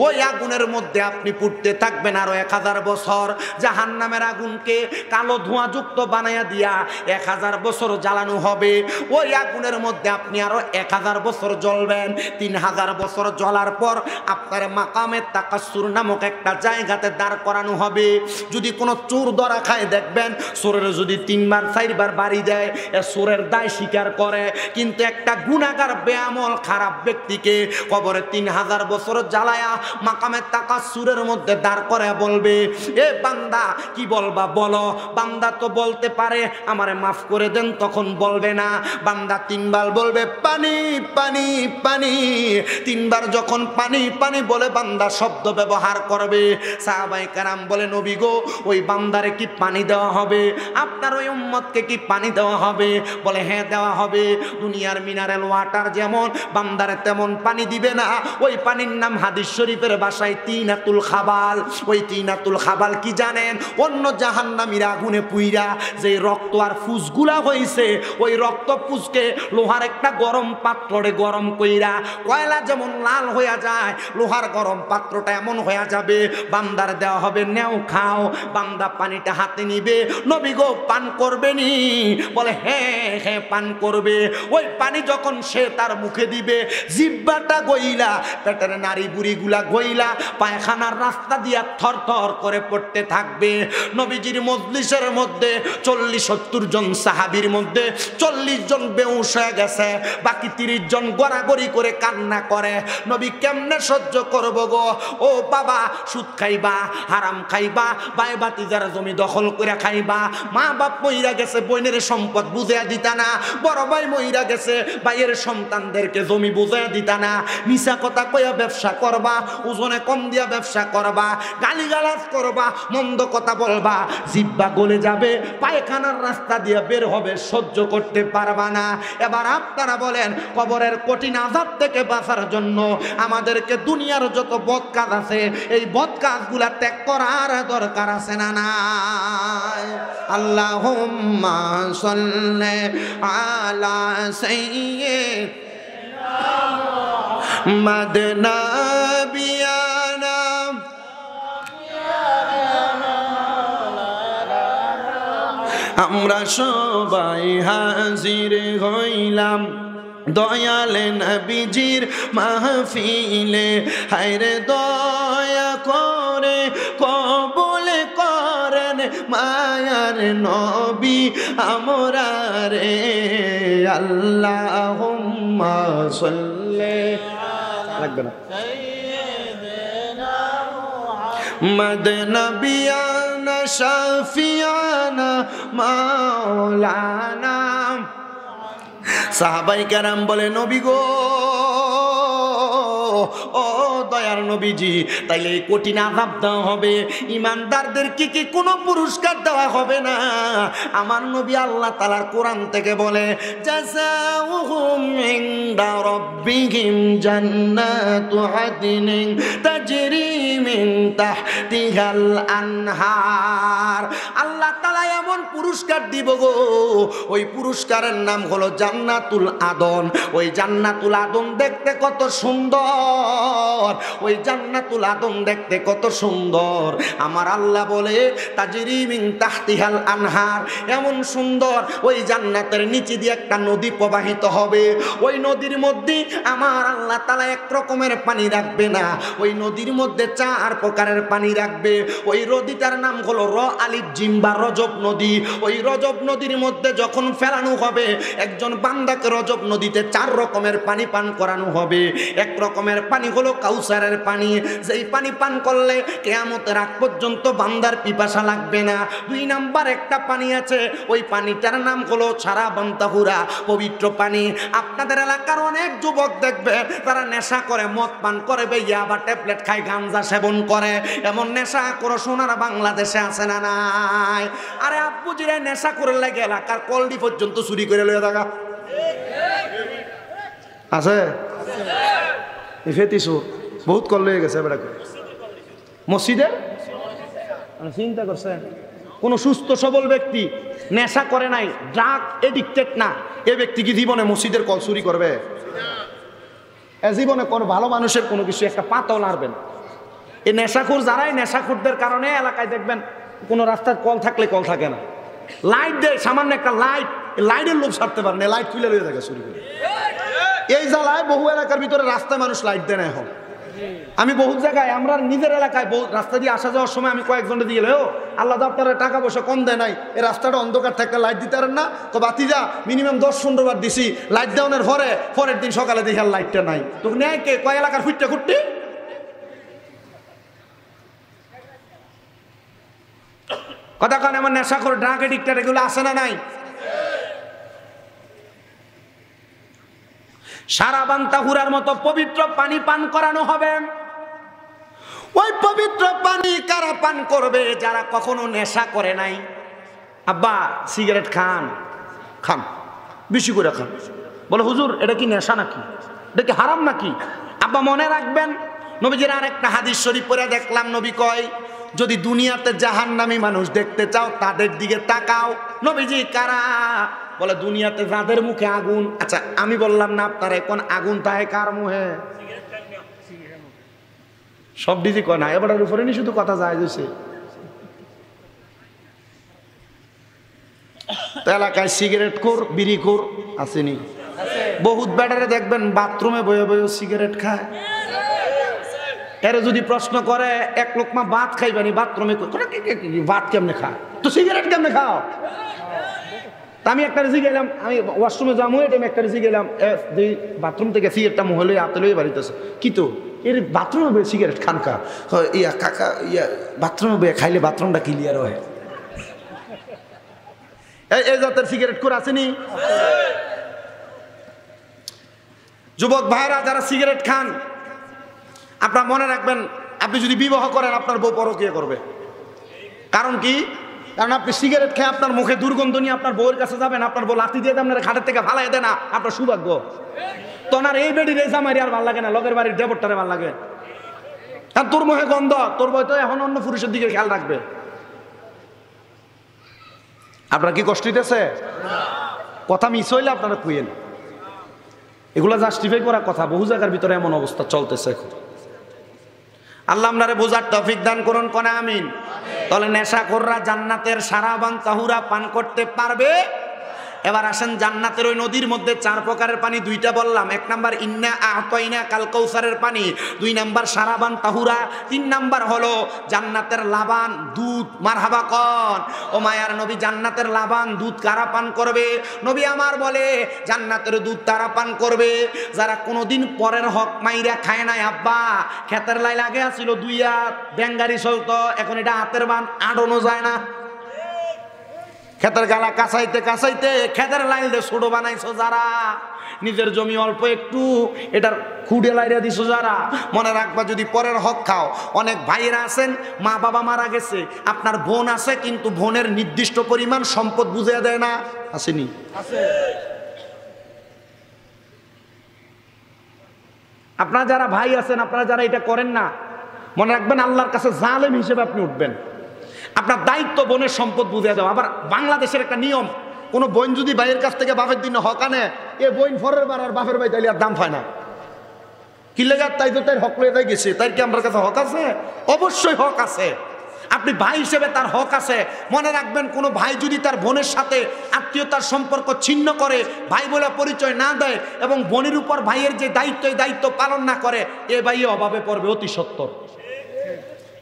ওই আগুনের মধ্যে আপনি পুড়তে থাকবেন আরো 1000 বছর। জাহান্নামের আগুনকে কালো ধোঁয়াযুক্ত বানাইয়া দিয়া 1000 বছর জ্বালানো হবে। ওই আগুনের মধ্যে আপনি আরো 1000 বছর জ্বলবেন। 3000 বছর জ্বলার পর আপনার মাকামে তাকাসসুর নামক একটা জায়গাতে দাঁড় করানো হবে। যদি কোনো চোর ধরা খায়, দেখবেন চোরের যদি 3 বার 4 বার বাড়ি দেয়, এ চোরের দায় স্বীকার করে। কিন্তু একটা গুনাহগার বেআমল খারাপ ব্যক্তিকে কবরে 3000 বছর জ্বালায়া মাকামে তাকাসসুরের মধ্যে দাঁড় করে বলবে, এ বান্দা কি বলবা বলো। বান্দা তো বলতে পারে আমারে মাফ করে দেন, তখন বলবে না। বান্দা 3 বার বলবে পানি পানি পানি। 3 বার যখন পানি পানি বলে বান্দা শব্দ ব্যবহার করবে, সাহাবায়ে কেরাম বলে নবী গো, ওই বান্দারে কি পানি দেওয়া হবে? আপনার ওই উম্মতকে কি পানি দেওয়া হবে? বলে হ্যাঁ দেওয়া হবে। দুনিয়ার মিনারেল ওয়াটার যেমন বান্দারে তেমন পানি দিবে না। ওই পানির নাম হাদিস শরীফের ভাষায় তিনাতুল খাবাল। ওই তিনাতুল খাবাল কি জানেন? অন্য জাহান্নামীরা আগুনে পুইরা যে রক্ত আর ফুসগুলা হইছে, ওই রক্ত ফুসকে লোহার একটা গরম পাত্রে গরম কইরা, কয়লা যেমন লাল হইয়া যায়, লোহার গরম পাত্রটা এমন হইয়া যাবে। বান্দার দেওয়া হবে, নেও খাও। বান্দা পানিটা হাতে নিবে, নবী গো পান করবে নি? বলে হ্যাঁ হ্যাঁ পান করবে। ওই পানি যখন সে তার মুখে দিবে, জিহ্বাটা গইলা, পেটের নাড়ি বুড়িগুলা গইলা পায়খানার রাস্তা দিয়া থর থর করে পড়তে থাকবে। নবীজির মজলিসের মধ্যে 40-70 জন সাহাবীর মধ্যে 40 জন বেহুশ হয়ে গেছে, বাকি 30 জন গড়াগড়ি করে কান্না করে। নবী কেমনে সহ্য করব গো? ও বাবা, সুদ খাইবা, হারাম খাইবা, ভাই ভাতিজার জমি দখল করে খাইবা, মা বাপ মইরা গেছে, বোনের সম্পদ বুঝিয়া দিতা না, বড় ভাই মইরা গেছে, ভাইয়ের সন্তানদেরকে জমি বুঝিয়া দিতা না, মিছা কথা কইয়া ব্যবসা করবা, ওজনে কম দিয়া ব্যবসা করবা, গালিগালাজ করবা, মন্দ কথা বলবা, জিহ্বা গলে যাবে, পায়খানার রাস্তা দিয়ে বের হবে, সহ্য করতে পারবা না। এবার আপনারা বলেন, কবরের কঠিন আযাব থেকে বাঁচার জন্য আমাদেরকে দুনিয়ার যত বদ কাজ আছে, এই বদ কাজগুলা ত্যাগ করার দরকার আছে না নাই? আল্লাহুম্মা সাল্লি আলা সাইয়্যিদিনা মুহাম্মাদ নাবিয়ানা। আমরা সবাই হাজির হইলাম দয়ালে নবীজির মাহফিলে, হায়রে দয়া করে কবুল করেন মায়ার নবী আমরা রে। আল্লাহুম্মা সাল্লি লাগবে না মদ নবিয়ানা শাফিয়ানা মাওলানা। সাহাবাই কেরাম বলে নবী গো, ও দয়ার নবীজি, তাইলে এই কঠিন আযাব দেওয়া হবে, ইমানদারদেরকে কি কোনো পুরস্কার দেওয়া হবে না? আমার নবী আল্লাহ তাআলার কোরআন থেকে বলে, জাযাউহুম ইনদা রাব্বিহিম জান্নাতু আদনিন তাজরি মিন তাহতিহাল আনহার। আল্লাহ তাআলা এমন পুরস্কার দিব গো, ওই পুরস্কারের নাম হলো জান্নাতুল আদন। ওই জান্নাতুল আদন দেখতে কত সুন্দর, ওই জান্নাতুল আদন দেখতে কত সুন্দর। আমার আল্লাহ বলে তাজরি মিন তাহতিহাল আনহার, এমন সুন্দর ওই জান্নাতের নিচে দিয়ে একটা নদী প্রবাহিত হবে। ওই নদীর মধ্যে আমার আল্লাহ তাআলা এক রকমের পানি রাখবে না, ওই নদীর মধ্যে 4 প্রকারের পানি রাখবে। ওই নদীটার নাম হলো আলিফ জিম বা রজব নদী। ওই রজব নদীর মধ্যে যখন ফেলানো হবে, একজন বান্দাকে রজব নদীতে 4 রকমের পানি পান করানো হবে। এক রকমের পানি হলো কাউসারের পানি, যেই পানি পান করলে কিয়ামতের আগ পর্যন্ত বান্দার পিপাসা লাগবে না। 2 নাম্বার একটা পানি আছে, ওই পানিটার নাম হলো সারাবান তাহুরা, পবিত্র পানি। আপনাদের এলাকার অনেক যুবক দেখবে তারা নেশা করে, মদ পান করে, ইয়াবা ট্যাবলেট খায়, গাঞ্জা সেবন করে। এমন নেশা করে সোনার বাংলাদেশে আছে না নাই? আরে আব্বুজিরা নেশা করে লাগে এলাকার কলডি পর্যন্ত চুরি করে লয়ে থাকা আছে। ফেতিসু বহুত কল লয়ে গেছে বেড়া করে মসজিদে। চিন্তা করছে কোন সুস্থ সবল ব্যক্তি নেশা করে নাই, ড্রাগ এডিক্টেড না, এ ব্যক্তি কি জীবনে মসজিদের কল চুরি করবে? জীবনে কোনো ভালো মানুষের কোনো কিছু একটা পাতাও নাড়বেন। এই নেশাখোর যারাই, নেশাখোরদের কারণে এলাকায় দেখবেন কোনো রাস্তার কল থাকলে কল থাকে না, লাইট দেয়, সামান্য একটা লাইট, লাইটের লোভ ছাড়তে পারে না, লাইট খুলে লয়ে থাকে চুরি করে। এই জ্বালায় বহু এলাকার ভিতরে রাস্তায় মানুষ লাইট দেয় না এখন। আমি বহু জায়গায়, আমরা নিজের এলাকায় বহু রাস্তা দিয়ে আসা যাওয়ার সময় আমি কয়েকজনকে দিয়ে গেলে, ও আল্লাহ তো আপনারা টাকা পয়সা কম দেয় নাই, এই রাস্তাটা অন্ধকার থাকতে লাইট দিতে পারেন না? তো বাতিজা মিনিমাম 10-15 বার দিছি, লাইট দেওয়ানোর পরের দিন সকালে দেখি আর লাইটটা নাই। তো নেয় কে? কয় এলাকার ফুটতে খুঁটতে কথা কারণ আমার নেশা করে ড্রাগ এডিক্টেড এগুলো আসে না নাই? সারাবান তাহুরার মতো পবিত্র পানি পান করানো হবে। ওই পবিত্র পানি কারা পান করবে? যারা কখনো নেশা করে নাই। আব্বা সিগারেট খান, খান, বেশি করে খান। বলে হুজুর এটা কি নেশা নাকি, এটা কি হারাম নাকি? আব্বা মনে রাখবেন, নবীজির আর একটা হাদিস শরীফ পড়ে দেখলাম, নবী কয় যদি দুনিয়াতে জাহান্নামী মানুষ দেখতে চাও তাদের দিকে তাকাও। নবীজি কারা? বলে দুনিয়াতে যাদের মুখে আগুন। আচ্ছা আমি বললাম না আপনারা এখন আগুন তাই কার মুখে? সব ডিজি কয় না, এবারের উপরে নি শুধু কথা যায় যাচ্ছে। এলাকায় সিগারেট খোর, বিড়ি খোর আসেনি? বহুত বেটারে দেখবেন বাথরুমে বয়ে বয়ে সিগারেট খায়। এর যদি প্রশ্ন করে 1 লোকমা ভাত খাইবানি, বাথরুমে ভাত কেমনে খায়, তো সিগারেট কেমনে খাও? আমি একটা রেজি গেলাম, আমি ওয়াশরুমে যাবো, এটা আমি একটা রেজি গেলাম, বাথরুম থেকে সিগারেটটা মহলে হাতে লই বাড়িতেছে, কি তো এর বাথরুমে বয়ে সিগারেট খান কা? ইয়া কাকা, ইয়া বাথরুমে বয়ে খাইলে বাথরুমটা ক্লিয়ার হয়। এই জাতের সিগারেট করে আসেনি? যুবক ভাইরা যারা সিগারেট খান, আপনারা মনে রাখবেন, আপনি যদি বিবাহ করেন আপনার বউ পরকীয়া করবে। কারণ কি? কারণ আপনি সিগারেট খেয়ে আপনার মুখে দুর্গন্ধ নিয়ে আপনার বউয়ের কাছে যাবেন, আপনার বউ লাথি দিয়ে আপনার ঘাটের থেকে ফালাই দেয় না, আপনার সৌভাগ্য। তোনার এই বেডির এই জামাইরে আর ভাল লাগে না, লগের বাড়ির দেবরটারে ভাল লাগে। আর তোর মুখে গন্ধ, তোর বউ তো এখন অন্য পুরুষের দিকে খেয়াল রাখবে। আপনার কি কষ্ট হইতেছে? কথা মিস হইলে আপনারা কুইয়েন। এগুলা জাস্টিফাই করা কথা। বহু জায়গার ভিতরে এমন অবস্থা চলতেছে এখন। আল্লাহ আপনারে বোঝার তৌফিক দান করুন, কোন আমিন। তাহলে নেশাখোররা জান্নাতের সারাবান তাহুরা পান করতে পারবে? এবার আসেন জান্নাতের ওই নদীর মধ্যে 4 প্রকারের পানি, 2টা বললাম। 1 নাম্বার ইন্না আতাইনা কাল কাউসারের পানি, 2 নাম্বার সারাবান তাহুরা, 3 নাম্বার হলো জান্নাতের লাবান দুধ। মারহাবা কন ও মায়ার নবী, জান্নাতের লাবান দুধ কারা পান করবে? নবী আমার বলে জান্নাতের দুধ তারা পান করবে যারা কোনোদিন পরের হক মাইরা খায় নাই। আব্বা ক্ষেতের লাই লাগে আসছিল 2 হাত ব্যাঙ্গারি চলতো, এখন এটা হাতের বান আড়ানো যায় না। ক্ষেতের গালা কাঁচাইতে কাঁচাইতে ক্ষেতের লাইল দিয়ে ছোট বানাইছো যারা, নিজের জমি অল্প একটু এটার খুঁড়ে লাইরা দিছো যারা, মনে রাখবা যদি পরের হক খাও। অনেক ভাইয়েরা আছেন মা বাবা মারা গেছে, আপনার বোন আছে কিন্তু বোনের নির্দিষ্ট পরিমাণ সম্পদ বুঝিয়ে দেয় না, আসেনি? আপনারা যারা ভাই আছেন, আপনারা যারা এটা করেন না, মনে রাখবেন আল্লাহর কাছে জালেম হিসেবে আপনি উঠবেন। আপনার দায়িত্ব বোনের সম্পদ বুঝিয়ে দেওয়া। আবার বাংলাদেশের একটা নিয়ম, কোনো বোন যদি ভাইয়ের কাছ থেকে বাপের দিনে হক আনে, এ বোন ফরের বার আর বাপের ভাই তাইলে আর দাম পায় না। কি লেগে তাই তো তাই হক লয়ে গেছে, তাই কি আমার কাছে হক আছে? অবশ্যই হক আছে। আপনি ভাই হিসেবে তার হক আছে। মনে রাখবেন কোনো ভাই যদি তার বোনের সাথে আত্মীয়তার সম্পর্ক ছিন্ন করে, ভাই বলে পরিচয় না দেয় এবং বোনের উপর ভাইয়ের যে দায়িত্ব, এই দায়িত্ব পালন না করে, এ ভাই অভাবে পড়বে, অতি সত্য।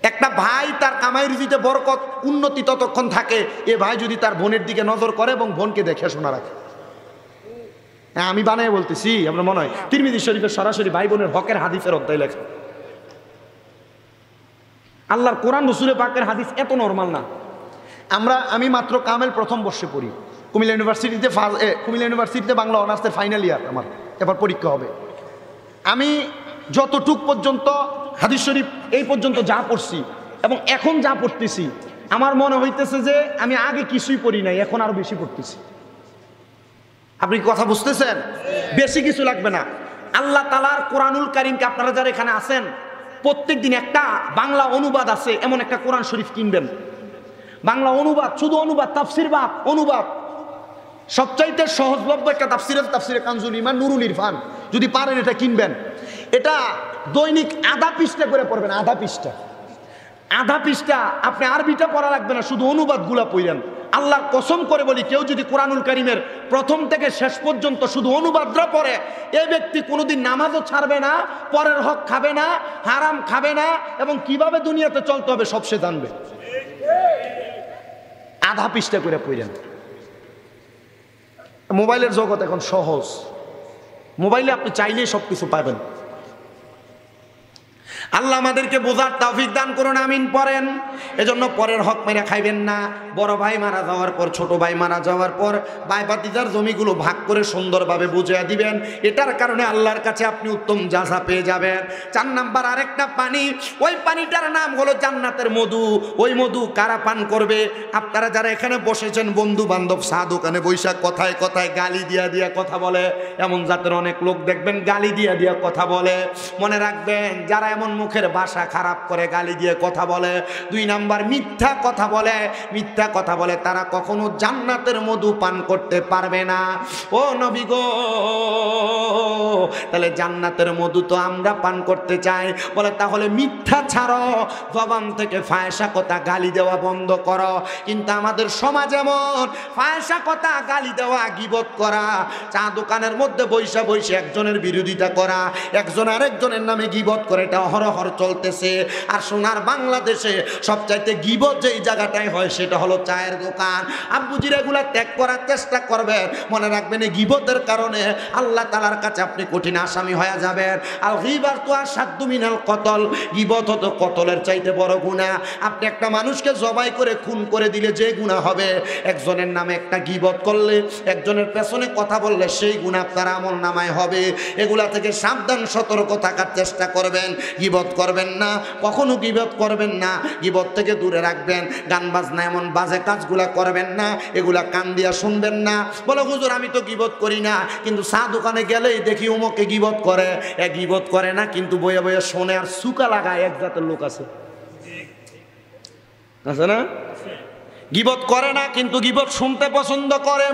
একটা ভাই তার কামাই রুজিতে বরকত উন্নতি ততক্ষণ থাকে, এ ভাই যদি তার বোনের দিকে নজর করে এবং বোনকে দেখে শোনা রাখে। হ্যাঁ, আমি বানায় বলতেছি, আপনার মনে হয় তিরমিজি শরীফের সরাসরি ভাই বোনের হকের হাদিসের অধ্যায় লেখা। আল্লাহর কোরআন রসুলের পাকের হাদিস এত নরমাল না। আমি মাত্র কামেল প্রথম বর্ষে পড়ি, কুমিল্লা ইউনিভার্সিটিতে বাংলা অনার্সের ফাইনাল ইয়ার, আমার এবার পরীক্ষা হবে। আমি যতটুক পর্যন্ত হাদিস শরীফ এই পর্যন্ত যা পড়ছি এবং এখন যা পড়তেছি, আমার মনে হইতেছে যে আমি আগে কিছুই পড়ি নাই, এখন আরো বেশি পড়তেছি। আপনি কথা বুঝতেছেন? বেশি কিছু লাগবে না। আল্লাহ তাআলার কোরআনুল কারীমকে আপনারা যারা এখানে আছেন, প্রত্যেক দিন একটা বাংলা অনুবাদ আছে এমন একটা কোরআন শরীফ কিনবেন। বাংলা অনুবাদ, শুধু অনুবাদ, তাফসির বা অনুবাদ। সবচাইতে সহজলভ্য একটা তাফসিরে কানজুল ইমান, নুরুল ইরফান, যদি পারেন এটা কিনবেন। এটা দৈনিক আধা পৃষ্ঠা করে পড়বেন, আধা পৃষ্ঠা। আপনি আরবিটা পড়া লাগবে না, শুধু অনুবাদগুলা পড়েন। আল্লাহর কসম করে বলি, কেউ যদি কোরআনুল কারীমের প্রথম থেকে শেষ পর্যন্ত শুধু অনুবাদটা পড়ে, এই ব্যক্তি কোনোদিন নামাজও ছাড়বে না, পরের হক খাবে না, হারাম খাবে না, এবং কিভাবে দুনিয়াতে চলতে হবে সব সে জানবে। আধা পৃষ্ঠা করে পড়েন। মোবাইলের জগৎ এখন সহজ, মোবাইলে আপনি চাইলেই সবকিছু পাবেন। আল্লাহ আমাদেরকে বোঝার তৌফিক দান করুন, আমিন পড়েন। এজন্য পরের হক মেরে খাইবেন না। বড় ভাই মারা যাওয়ার পর, ছোট ভাই মারা যাওয়ার পর ভাই ভাতিজার জমিগুলো ভাগ করে সুন্দরভাবে বুঝিয়ে দিবেন। এটার কারণে আল্লাহর কাছে আপনি উত্তম জাযা পেয়ে যাবেন। 4 নাম্বার আরেকটা পানি, ওই পানিটার নাম হলো জান্নাতের মধু। ওই মধু কারা পান করবে? আপনারা যারা এখানে বসেছেন, বন্ধু বান্ধব চা দোকানে বৈশাখ কথায় কথায় গালি দিয়া কথা বলে, এমন জাতের অনেক লোক দেখবেন গালি দিয়া কথা বলে। মনে রাখবেন, যারা এমন মুখের ভাষা খারাপ করে, গালি দিয়ে কথা বলে, 2 নাম্বার মিথ্যা কথা বলে, তারা কখনো জান্নাতের মধু পান করতে পারবে না। ও নবী গো, তাহলে জান্নাতের মধু তো আমরা পান করতে চাই। বলে তাহলে মিথ্যা ছাড়ো, জবান থেকে ফায়সা কথা গালি দেওয়া বন্ধ করো। কিন্তু আমাদের সমাজ এমন, ফায়সা কথা গালি দেওয়া, গীবত করা, চা দোকানের মধ্যে বৈশা একজনের বিরোধিতা করা, একজন আরেকজনের নামে গীবত করে, এটা অহরহর চলতেছে। আর সোনার বাংলাদেশে সবচাইতে গীবত যেই জায়গাটায় হয় সেটা হলো চায়ের দোকান। আব্বুজির এগুলা ত্যাগ করার চেষ্টা করবেন। মনে রাখবেন, এই গীবতের কারণে আল্লাহ তাআলার কাছে আপনি কঠিন আসামি হয়ে যাবেন। আল গীবাতু আশাদ্দু মিনাল কতল, গীবত হতো কতলের চাইতে বড় গুনাহ। আপনি একটা মানুষকে জবাই করে খুন করে দিলে যে গুনাহ হবে, একজনের নামে একটা গীবত করলে, একজনের পেছনে কথা বললে সেই গুনাহ আপনার আমল নামায় হবে। এগুলা থেকে সাবধান, সতর্ক থাকার চেষ্টা করবেন। গীবত করবেন না, কখনো গীবত করবেন না, গীবত থেকে দূরে রাখবেন। গান বাজনা এমন বাজে কাজগুলা করবেন না, এগুলা কান দিয়া শুনবেন না। বলো হুজুর আমি তো গীবত করি না, কিন্তু চা দোকানে গেলেই দেখি উমকে গীবত করে। গীবত করে না কিন্তু বয়ে বয়ে শোনে আর সুকা লাগায়, এক জাতের লোক আছে না? গীবত করে না কিন্তু গীবত শুনতে পছন্দ করে।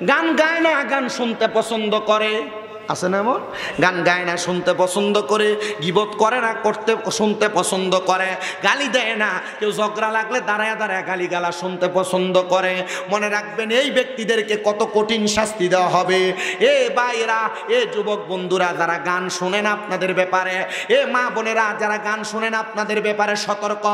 গান গায় না, গান শুনতে পছন্দ করে। আছে না এমন? গান গায় না, শুনতে পছন্দ করে, গীবত করে না, করতে শুনতে পছন্দ করে, গালি দেয় না, কেউ ঝগড়া লাগলে দাঁড়ায় দাঁড়ায় গালি গালা শুনতে পছন্দ করে। মনে রাখবেন এই ব্যক্তিদেরকে কত কঠিন শাস্তি দেওয়া হবে। এ ভাইরা, এ যুবক বন্ধুরা যারা গান শোনেন আপনাদের ব্যাপারে, এ মা বোনেরা যারা গান শোনেন আপনাদের ব্যাপারে সতর্ক।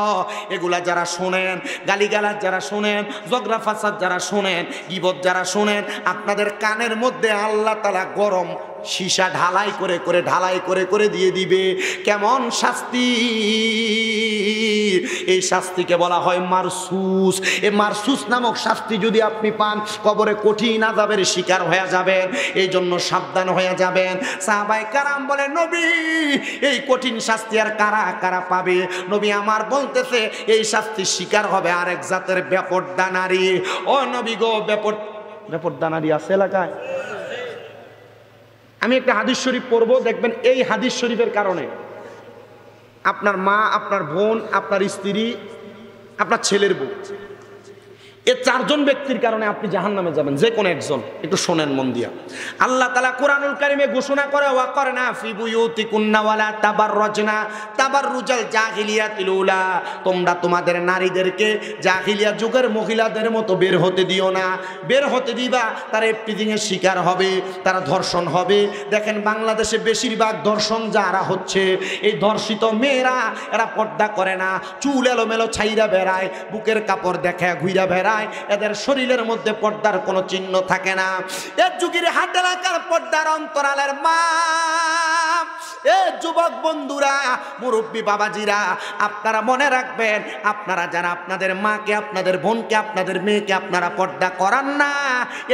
এগুলা যারা শোনেন, গালিগালাজ যারা শোনেন, ঝগড়া ফাসাদ যারা শোনেন, গীবত যারা শোনেন, আপনাদের কানের মধ্যে আল্লাহ তাআলা গরম সীসা ঢালাই করে করে দিয়ে দিবে। কেমন শাস্তি! এই শাস্তিকে বলা হয় মারসুস। এই মারসুস নামক শাস্তি যদি আপনি পান, কবরে কঠিন আযাবের শিকার হয়ে যাবেন। এই জন্য সাবধান হয়ে যাবেন। সাহাবায়ে কেরাম বলে, নবী এই কঠিন শাস্তি আর কারা কারা পাবে? নবী আমার বলতেছে এই শাস্তির শিকার হবে আরেক জাতের বেপরদা নারী। ও নবী গো, বেপরদা নারী আছে এলাকায়? আমি একটা হাদিস শরীফ পড়বো, দেখবেন এই হাদিস শরীফের কারণে আপনার মা, আপনার বোন, আপনার স্ত্রী, আপনার ছেলের বউ, এই চারজন ব্যক্তির কারণে আপনি জাহান্নামে যাবেন, যে কোনো একজন। একটু শোনেন মন দিয়া। আল্লাহ তাআলা কুরআনুল কারীমে ঘোষণা করে, ওয়াকরনা ফি বুয়ুতিকুন্না ওয়ালা তাবাররাজনা তাবাররুজাল জাহিলিয়াতিল উলা, তোমরা তোমাদের নারীদেরকে জাহিলিয়া যুগের মহিলাদের মতো বের হতে দিও না। বের হতে দিবা, তারা ইফতিজিং এর শিকার হবে, তারা ধর্ষণ হবে। দেখেন বাংলাদেশে বেশিরভাগ ধর্ষণ যারা হচ্ছে, এই ধর্ষিত মেয়েরা, এরা পর্দা করে না, চুল এলোমেলো ছাইরা বেড়ায়, বুকের কাপড় দেখে ঘুইরা বেড়ায়, এদের শরীরের মধ্যে পর্দার কোনো চিহ্ন থাকে না। এর যুগের হাট এলাকার পর্দার অন্তরালের মা, এ যুবক বন্ধুরা, মুরব্বী বাবাজিরা, আপনারা মনে রাখবেন, আপনারা যারা আপনাদের মাকে, আপনাদের বোনকে, আপনাদের মেয়েকে আপনারা পর্দা করান না,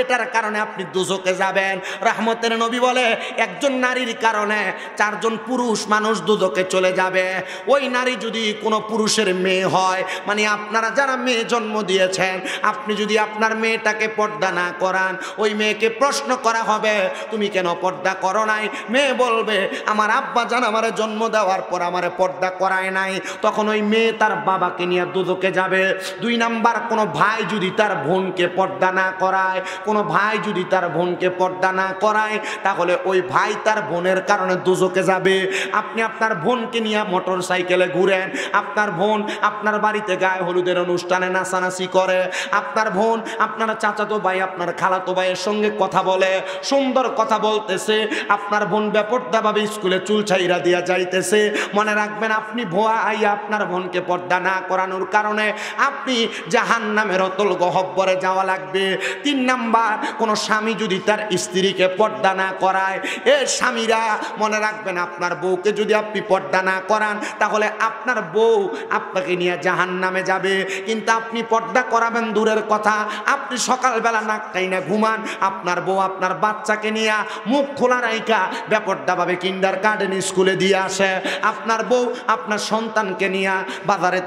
এটার কারণে আপনি দুজকে যাবেন। রহমতের নবী বলে, একজন নারীর কারণে চারজন পুরুষ মানুষ দুজকে চলে যাবে। ওই নারী যদি কোনো পুরুষের মেয়ে হয়, মানে আপনারা যারা মেয়ে জন্ম দিয়েছেন, আপনি যদি আপনার মেয়েটাকে পর্দা না করান, ওই মেয়েকে প্রশ্ন করা হবে, তুমি কেন পর্দা করো নাই? মেয়ে বলবে, আমার আব্বা জান আমারে জন্ম দেওয়ার পর আমারে পর্দা করায় নাই। তখন ওই মেয়ে তার বাবাকে নিয়ে দুদকে যাবে। 2 নাম্বার, কোনো ভাই যদি তার বোনকে পর্দা না করায়, কোনো ভাই যদি তার বোনকে পর্দা না করায়, তাহলে ওই ভাই তার বোনের কারণে দুজকে যাবে। আপনি আপনার বোনকে নিয়ে মোটর সাইকেলে ঘুরেন, আপনার বোন আপনার বাড়িতে গায়ে হলুদের অনুষ্ঠানে নাচানাচি করে, আপনার বোন আপনার চাচাতো ভাই, আপনার খালাতো ভাইয়ের সঙ্গে কথা বলে, সুন্দর কথা বলতেছে, আপনার বোন বেপরদাভাবে স্কুলে চুল ছাইরা দিয়া যাইতেছে। মনে রাখবেন, আপনি ভুয়া আইয়া আপনার বোনকে পর্দা না করানোর কারণে আপনি জাহান্নামের অতল গহ্বরে যাওয়া লাগবে। 3 নাম্বার, কোন স্বামী যদি তার স্ত্রীকে পর্দা না করায়, এ স্বামীরা মনে রাখবেন, আপনার বউকে যদি আপনি পর্দা না করান, তাহলে আপনার বউ আপনাকে নিয়ে জাহান্নামে যাবে। কিন্তু আপনি পর্দা করাবেন দূরের কথা, আপনি সকালবেলা নাক টাইনা ঘুমান, আপনার বউ আপনার বাচ্চাকে নিয়ে মুখ খোলা রাইখা বেপরদাভাবে কিন্ডার গার্ডেন স্কুলে দিয়ে আসে। আপনার বউ আপনার সন্তানকে নিয়ে বাজারে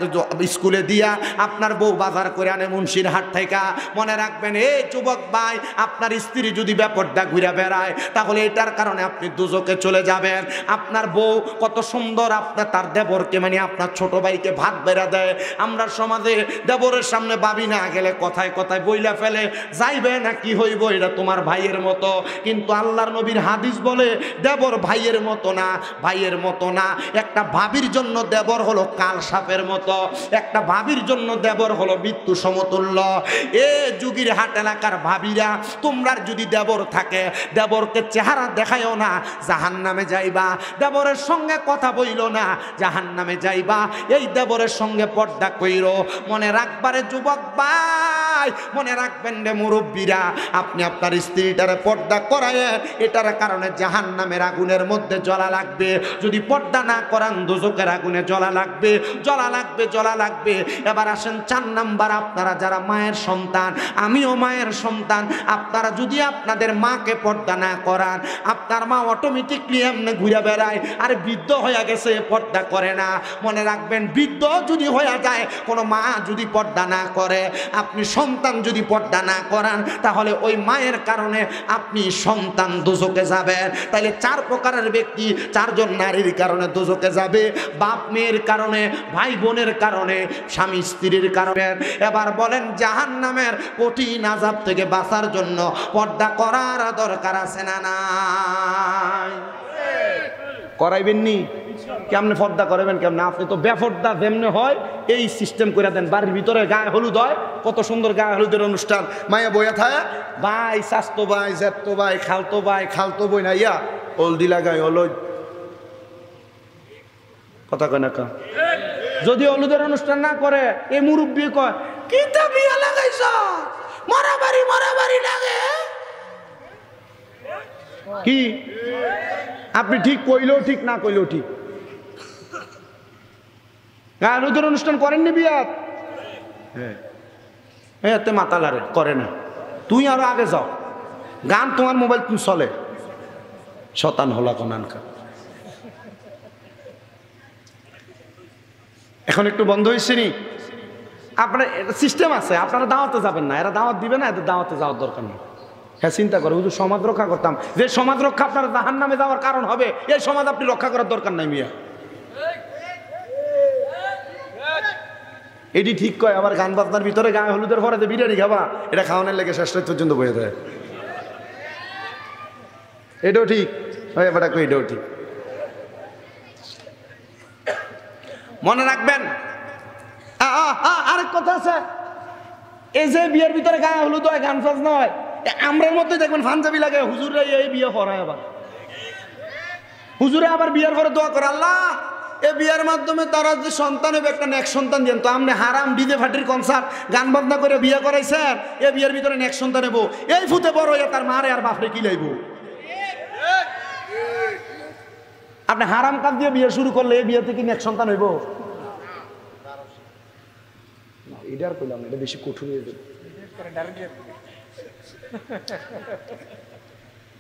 স্কুলে দিয়া, আপনার বউ বাজার করে আনে মুন্সির হাট থেকে। মনে রাখবেন, এই যুবক ভাই, আপনার স্ত্রী যদি বেপরদা ঘুরে বেড়ায়, তাহলে এটার কারণে আপনি দুজকে চলে যাবেন। আপনার বউ কত সুন্দর আপনার তার দেবরকে, মানে আপনার ছোট ভাইকে ভাত বেড়া দেয়। আমরা সমাজে দেবরের সামনে ভাবি না গেলে কথায় কথায় বইলা ফেলে, যাইবে না কি হইব, এটা তোমার ভাইয়ের মতো। কিন্তু আল্লাহর নবীর হাদিস বলে, দেবর ভাইয়ের মতো না, ভাইয়ের মতো না। একটা ভাবির জন্য দেবর হলো কাল সাপের মতো, একটা ভাবির জন্য দেবর হলো মৃত্যু সমতুল্য। এ যুগির হাট এলাকার ভাবিরা, তোমরা যদি দেবর থাকে, দেবরকে চেহারা দেখায়ও না, জাহান্নামে যাইবা। দেবরের সঙ্গে কথা বইল না, জাহান্নামে যাইবা। এই দেবরের সঙ্গে পর্দা কইরো। মনে রাখবারে যুবক ভাই, মনে রাখবেন রে মুরব্বীরা, আপনি আপনার স্ত্রীটারে পর্দা করায়, এটার কারণে জাহান্নামের আগুনের মধ্যে জ্বলা লাগবে। যদি পর্দা না করান, দোজখের আগুনে জ্বলা লাগবে, জ্বলা লাগবে, জ্বলা লাগবে। এবার আসেন 4 নাম্বার, আপনারা যারা মায়ের সন্তান, আমিও মায়ের সন্তান, আপনারা যদি আপনাদের মাকে পর্দা না করান, আপনার মা অটোমেটিকলি এমনি ঘুরে বেড়ায়, আর বৃদ্ধ হয়ে গেছে, পর্দা করে না। মনে রাখবেন, বৃদ্ধ যদি হয়ে যায়, কোনো মা যদি পর্দা না করে, আপনি সন্তান যদি পর্দা না করান তাহলে ওই মায়ের কারণে আপনি সন্তান দোজখে যাবেন। তাইলে 4 প্রকারের ব্যক্তি, 4 জন নারীর কারণে দোজখে যাবে, বাপ মেয়ের কারণে, ভাই বোনের কারণে, স্বামী স্ত্রীর কারণে। এবার বলেন জাহান্নামের কঠিন আযাব থেকে বাঁচার জন্য পর্দা করার দরকার আছে না নাই? করাইবেন নি? কেমনে পর্দা করাবেন কেমনে? আপনি তো বেপর্দা যেমনে হয় এই সিস্টেম করে দেন। বাড়ির ভিতরে গায়ে হলুদ হয়, কত সুন্দর গায়ে হলুদের অনুষ্ঠান, মায়া বইয়া থাকে, ভাই স্বাস্থ্য ভাই, জ্যাঠতো ভাই, খালতো বই না ইয়া হলদি লাগাই হলুদ, কথা কয় না কা? যদি হলুদের অনুষ্ঠান না করে এই মুরব্বী কয় কি তা বিয়া লাগাইছ, মারামারি লাগে কি? আপনি ঠিক কইলেও ঠিক, না কইলেও ঠিক। গায়ের অনুষ্ঠান করেননি বিয়াত? হ্যাঁ, এতে মাতালারে করে না। তুই আরো আগে যাও, গান তোমার মোবাইল তুমি চলে, শতান হলা কোনানকা। এখন একটু বন্ধ হয়েছে নি? আপনার সিস্টেম আছে, আপনারা দাওয়াতে যাবেন না, এরা দাওয়াত দিবে না, এদের দাওয়াতে যাওয়ার দরকার নেই। হ্যাঁ, চিন্তা করে হুজুর সমাজ রক্ষা করতাম, যে সমাজ রক্ষা আপনার জাহান্নামে যাওয়ার কারণ হবে, এই সমাজ আপনি রক্ষা করার দরকার নাই মিয়া। এটি ঠিক কয়। আবার গান বাজনার ভিতরে গায়ে হলুদের পরে যে বিরিয়ানি খাবা, এটা খাওয়ানোর লেগে শেষ রাত পর্যন্ত বয়ে দেয়, এটাও ঠিক। এটাও ঠিক। মনে রাখবেন আরেক কথা আছে, এই যে বিয়ের ভিতরে গায়ে হলুদ হয়, গান বাজনা হয়, আমরার মধ্যে দেখবেন পাঞ্জাবি লাগে, হুজুরে এই বিয়ে করায়। আবার হুজুরে আবার বিয়ের পরে দোয়া করে, আল্লাহ এই বিয়ের মাধ্যমে তারা যে সন্তান হবে একটা নেক সন্তান দেন। তো আপনি হারাম ডিজে ফাটির কনসার্ট গান বাজনা করে বিয়ে করাইছেন, এই বিয়ের ভিতরে নেক সন্তান নেবো, এই ফুতে বড় হয়ে তার মারে আর বাপরে কি লাইব? আপনি হারাম কাজ দিয়ে বিয়ে শুরু করলে এই বিয়ে থেকে নেক সন্তান হইব? এটা আর কইলাম, এটা বেশি কঠোর হয়ে যাবে।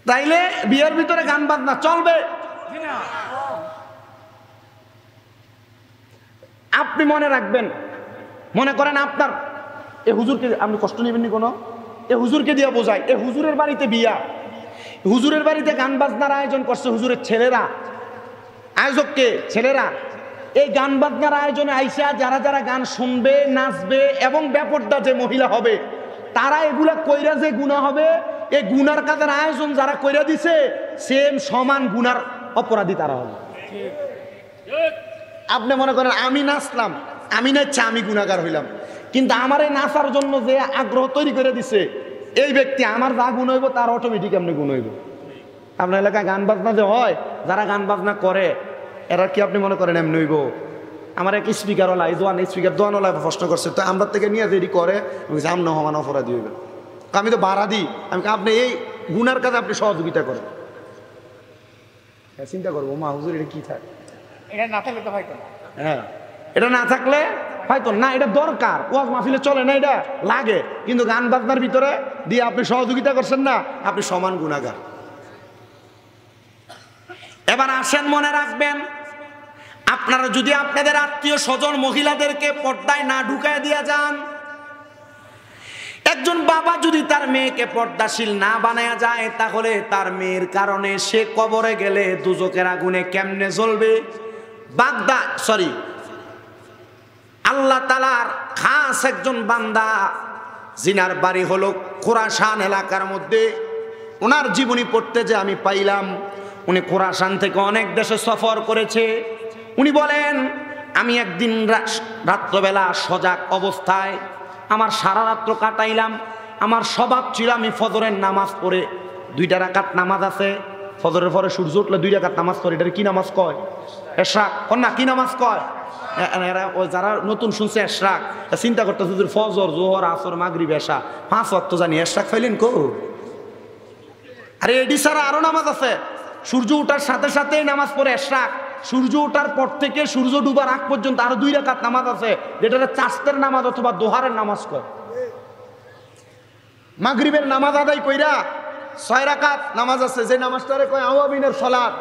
তাইলে বিয়ের ভিতরে গান বাজনা চলবে? আপনি মনে রাখবেন, মনে করেন আপনার এ হুজুরকে আপনি কষ্ট নেবেন নি কোনো, এ হুজুরকে দিয়ে বোঝায়, এ হুজুরের বাড়িতে বিয়া, হুজুরের বাড়িতে গান বাজনার আয়োজন করছে হুজুরের ছেলেরা, আয়োজককে ছেলেরা। এই গান বাজনার আয়োজনে আইসা যারা যারা গান শুনবে, নাচবে এবং বেপরদা যে মহিলা হবে, তারা এগুলা কইরা যে গুনাহ হবে, এই গুনার কাজের আয়োজন যারা কইরা দিছে সেম সমান গুনার অপরাধী তারা হবে। আপনি মনে করেন আমি নাচলাম, আমি নাচছি, আমি গুনাহগার হইলাম, কিন্তু আমার এই নাচার জন্য যে আগ্রহ তৈরি করে দিছে এই ব্যক্তি, আমার যা গুণ হইব তার অটোমেটিক এমনি গুণ হইব। আপনার এলাকায় গান বাজনা যে হয়, যারা গান বাজনা করে এরা কি আপনি মনে করেন এমনি হইব? আমার এক স্পিকারওয়ালা, এই দোয়ানওয়ালা প্রশ্ন করছে, তো আমরা থেকে নিয়ে যেটি করে সামনে হমান অপরাধী হইবে। আমি তো বাড়া দিই, আমি আপনি এই গুনার কাজে আপনি সহযোগিতা করেন। চিন্তা করবো মা হুজুর এটা কি থাকে, এটা না থাকলে তো হয়তো, হ্যাঁ এটা না থাকলে হয়তো না, এটা দরকার, ওয়াজ মাহফিলে চলে না, এটা লাগে, কিন্তু গান বাজনার ভিতরে দিয়ে আপনি সহযোগিতা করছেন না, আপনি সমান গুনাহগার। এবার আসেন, মনে রাখবেন, আপনারা যদি আপনাদের আত্মীয় স্বজন মহিলাদেরকে পর্দায় না ঢুকায় দিয়ে যান, একজন বাবা যদি তার মেয়েকে পর্দাশীল না বানায়া যায়, তাহলে তার মেয়ের কারণে সে কবরে গেলে দুজকের আগুনে কেমনে জ্বলবে? আল্লাহ তাআলার খাস একজন বান্দা, জিনার বাড়ি হলো খোরাসান এলাকার মধ্যে, ওনার জীবনী পড়তে যে আমি পাইলাম, উনি খোরাসান থেকে অনেক দেশে সফর করেছে। উনি বলেন, আমি একদিন রাত্রবেলা সজাগ অবস্থায় আমার সারা রাত্র কাটাইলাম। আমার স্বভাব ছিল আমি ফজরের নামাজ পড়ে, 2 রাকাত নামাজ আছে, ফজরের পরে সূর্য উঠলে 2 রাকাত নামাজ পড়ে, এটা কি নামাজ কয়? এশরাক। না কি নামাজ কয়? এরা ওই যারা নতুন শুনছে এশরাক, চিন্তা করতে হুজুর ফজর, জোহর, আসর, মাগরিব, এশা 5 ওয়াক্ত জানি, এশরাক ফাইলেন কো? আরে এডি ছাড়া আরো নামাজ আছে। সূর্য ওঠার সাথে সাথেই নামাজ পড়ে এশরাক, সূর্য ওঠার পর থেকে সূর্য ডুবার আগ পর্যন্ত আরো 2 রাকাত নামাজ আছে, যেটা চাষতের নামাজ অথবা দোহারের নামাজ কয়। মাগরিবের নামাজ আদায় কইরা 6 রাকাত নামাজ আছে, যে নামাজটারে কয় আওয়াবিনের সালাত।